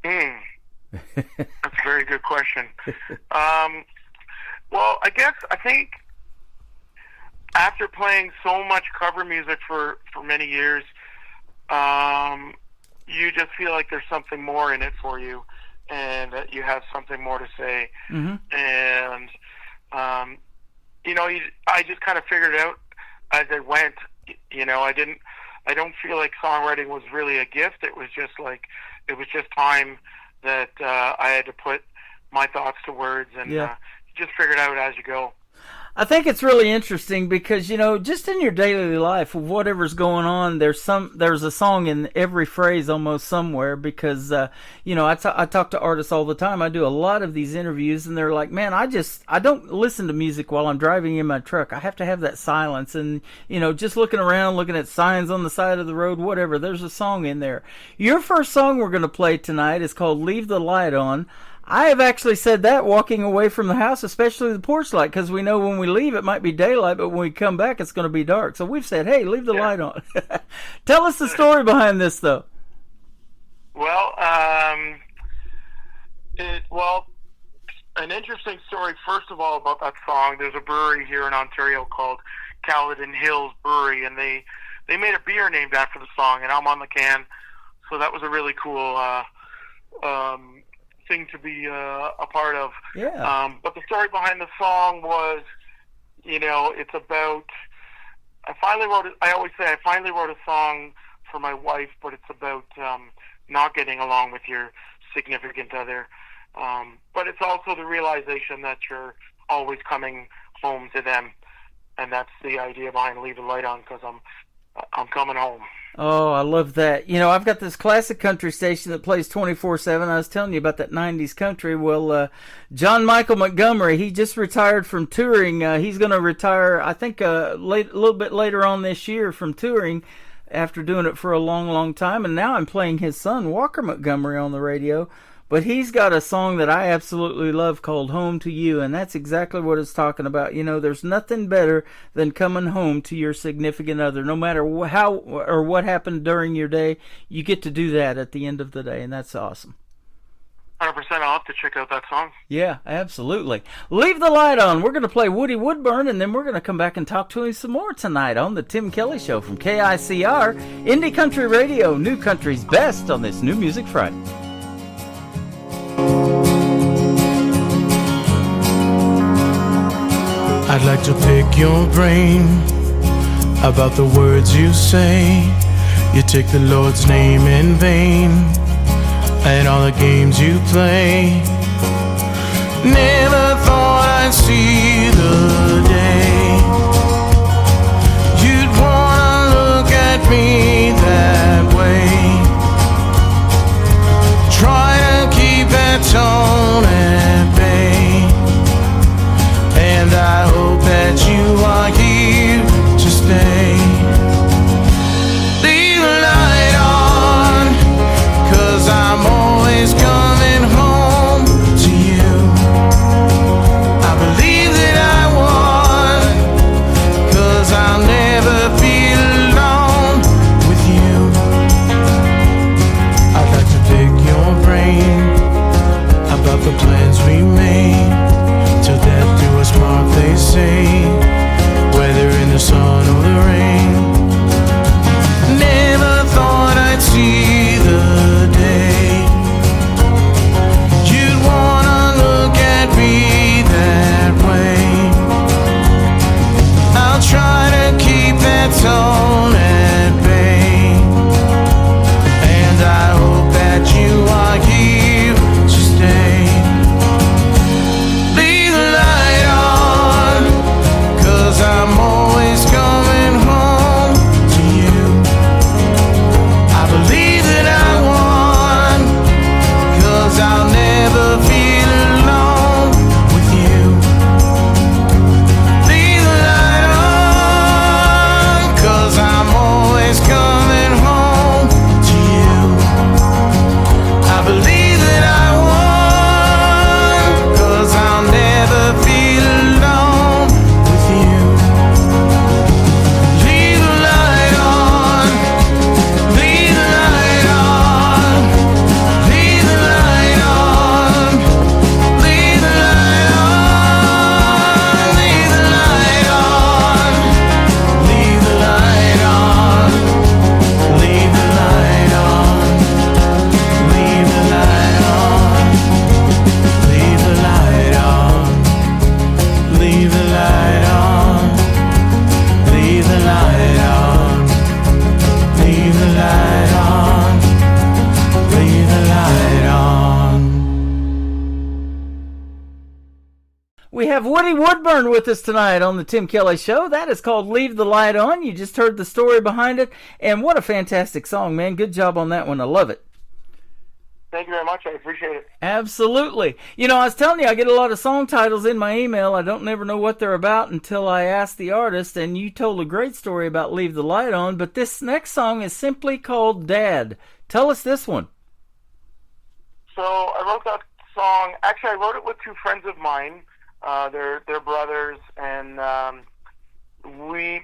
That's a very good question. Well, I think after playing so much cover music for many years, you just feel like there's something more in it for you, and that you have something more to say. Mm-hmm. And you know, I just kind of figured it out as I went. You know, I don't feel like songwriting was really a gift. It was just time that I had to put my thoughts to words, and just figure it out as you go. I think it's really interesting because, you know, just in your daily life, whatever's going on, there's a song in every phrase almost somewhere because, you know, I talk to artists all the time. I do a lot of these interviews and they're like, man, I don't listen to music while I'm driving in my truck. I have to have that silence and, you know, just looking around, looking at signs on the side of the road, whatever, there's a song in there. Your first song we're going to play tonight is called Leave the Light On. I have actually said that walking away from the house, especially the porch light, because we know when we leave it might be daylight, but when we come back it's going to be dark. So we've said, hey, leave the light on. Tell us the story behind this, though. Well, an interesting story, first of all, about that song. There's a brewery here in Ontario called Caledon Hills Brewery, and they made a beer named after the song, and I'm on the can, so that was a really cool thing to be a part of. Yeah. But the story behind the song was, you know, it's about, I always say I finally wrote a song for my wife, but it's about not getting along with your significant other. But it's also the realization that you're always coming home to them, and that's the idea behind Leave the Light On, because I'm coming home. Oh, I love that. You know, I've got this classic country station that plays 24/7. I was telling you about that 90s country. Well, John Michael Montgomery, he just retired from touring. He's going to retire, I think, a little bit later on this year from touring after doing it for a long, long time. And now I'm playing his son, Walker Montgomery, on the radio. But he's got a song that I absolutely love called Home to You, and that's exactly what it's talking about. You know, there's nothing better than coming home to your significant other. No matter how or what happened during your day, you get to do that at the end of the day, and that's awesome. 100%. I'll have to check out that song. Yeah, absolutely. Leave the Light On. We're going to play Woody Woodburn, and then we're going to come back and talk to him some more tonight on the Tim Kelly Show from KICR, Indie Country Radio, New Country's Best on this New Music Friday. I'd like to pick your brain about the words you say. You take the Lord's name in vain and all the games you play. Never thought I'd see the day you'd wanna look at me that way. Try to keep that tone at bay, and I hope that you are here to stay. Leave the light on, 'cause I'm always coming home to you. have Woody Woodburn with us tonight on the Tim Kelly Show. That is called Leave the Light On. You just heard the story behind it, and what a fantastic song, man. Good job on that one. I love it. Thank you very much. I appreciate it. Absolutely. You know, I was telling you, I get a lot of song titles in my email. I don't never know what they're about until I ask the artist, and you told a great story about Leave the Light On, but this next song is simply called Dad. Tell us this one. So I wrote that song. Actually, I wrote it with two friends of mine. They're brothers, and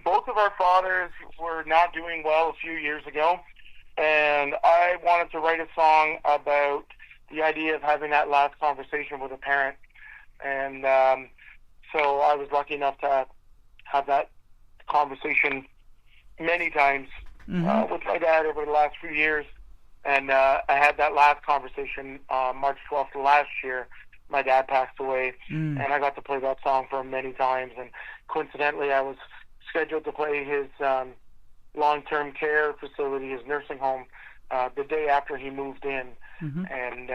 both of our fathers were not doing well a few years ago. And I wanted to write a song about the idea of having that last conversation with a parent. And so I was lucky enough to have that conversation many times with my dad over the last few years. And I had that last conversation March 12th of last year. My dad passed away, and I got to play that song for him many times. And coincidentally, I was scheduled to play his long-term care facility, his nursing home, the day after he moved in. And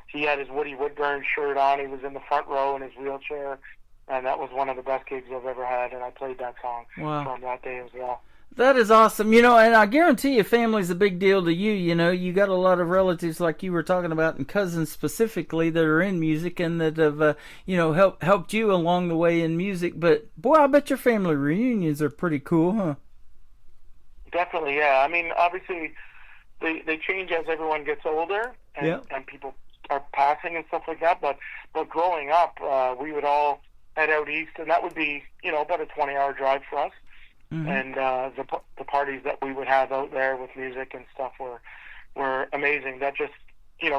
he had his Woody Woodburn shirt on. He was in the front row in his wheelchair, and that was one of the best gigs I've ever had, and I played that song from that day as well. That is awesome. You know, and I guarantee you family's a big deal to you. You know, you got a lot of relatives like you were talking about, and cousins specifically, that are in music and that have, helped you along the way in music. But, boy, I bet your family reunions are pretty cool, huh? Definitely, yeah. I mean, obviously, they change as everyone gets older, and people are passing and stuff like that. But growing up, we would all head out east, and that would be, about a 20-hour drive for us. And the parties that we would have out there with music and stuff were amazing. That just,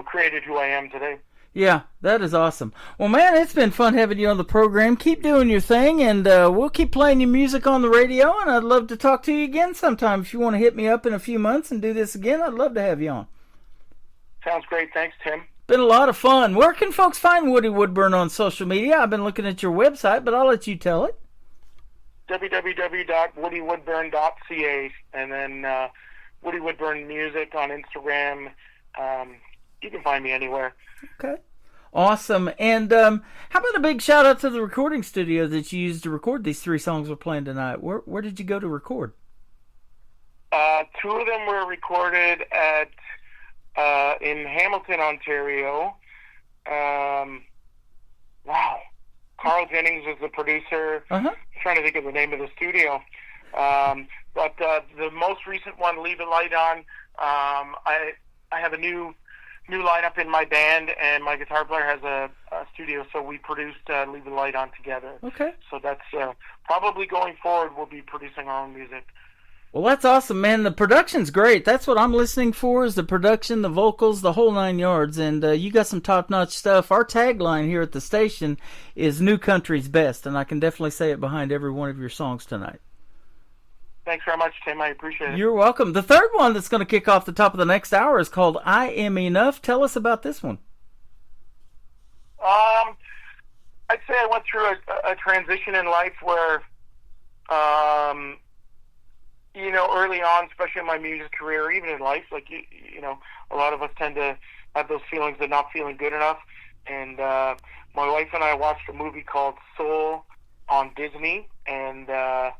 created who I am today. Yeah, that is awesome. Well, man, it's been fun having you on the program. Keep doing your thing, and we'll keep playing your music on the radio, and I'd love to talk to you again sometime. If you want to hit me up in a few months and do this again, I'd love to have you on. Sounds great. Thanks, Tim. Been a lot of fun. Where can folks find Woody Woodburn on social media? I've been looking at your website, but I'll let you tell it. www.woodywoodburn.ca, and then Woody Woodburn Music on Instagram. You can find me anywhere. Okay. Awesome. And how about a big shout out to the recording studio that you used to record these three songs we're playing tonight? Where did you go to record? Two of them were recorded at in Hamilton, Ontario. Wow. Carl Jennings was the producer. I'm trying to think of the name of the studio. But the most recent one, Leave the Light On, I have a new lineup in my band, and my guitar player has a studio, so we produced Leave the Light On together. Okay. So that's probably going forward, we'll be producing our own music. Well, that's awesome, man. The production's great. That's what I'm listening for, is the production, the vocals, the whole 9 yards. And you got some top-notch stuff. Our tagline here at the station is New Country's Best, and I can definitely say it behind every one of your songs tonight. Thanks very much, Tim. I appreciate it. You're welcome. The third one that's going to kick off the top of the next hour is called I Am Enough. Tell us about this one. I'd say I went through a transition in life where, early on, especially in my music career, even in life, like, a lot of us tend to have those feelings of not feeling good enough. And my wife and I watched a movie called Soul on Disney, and I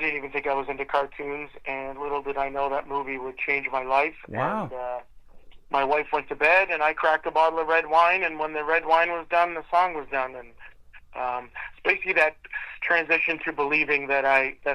didn't even think I was into cartoons, and little did I know that movie would change my life. Wow. And my wife went to bed, and I cracked a bottle of red wine, and when the red wine was done, the song was done. And it's basically that transition to believing that I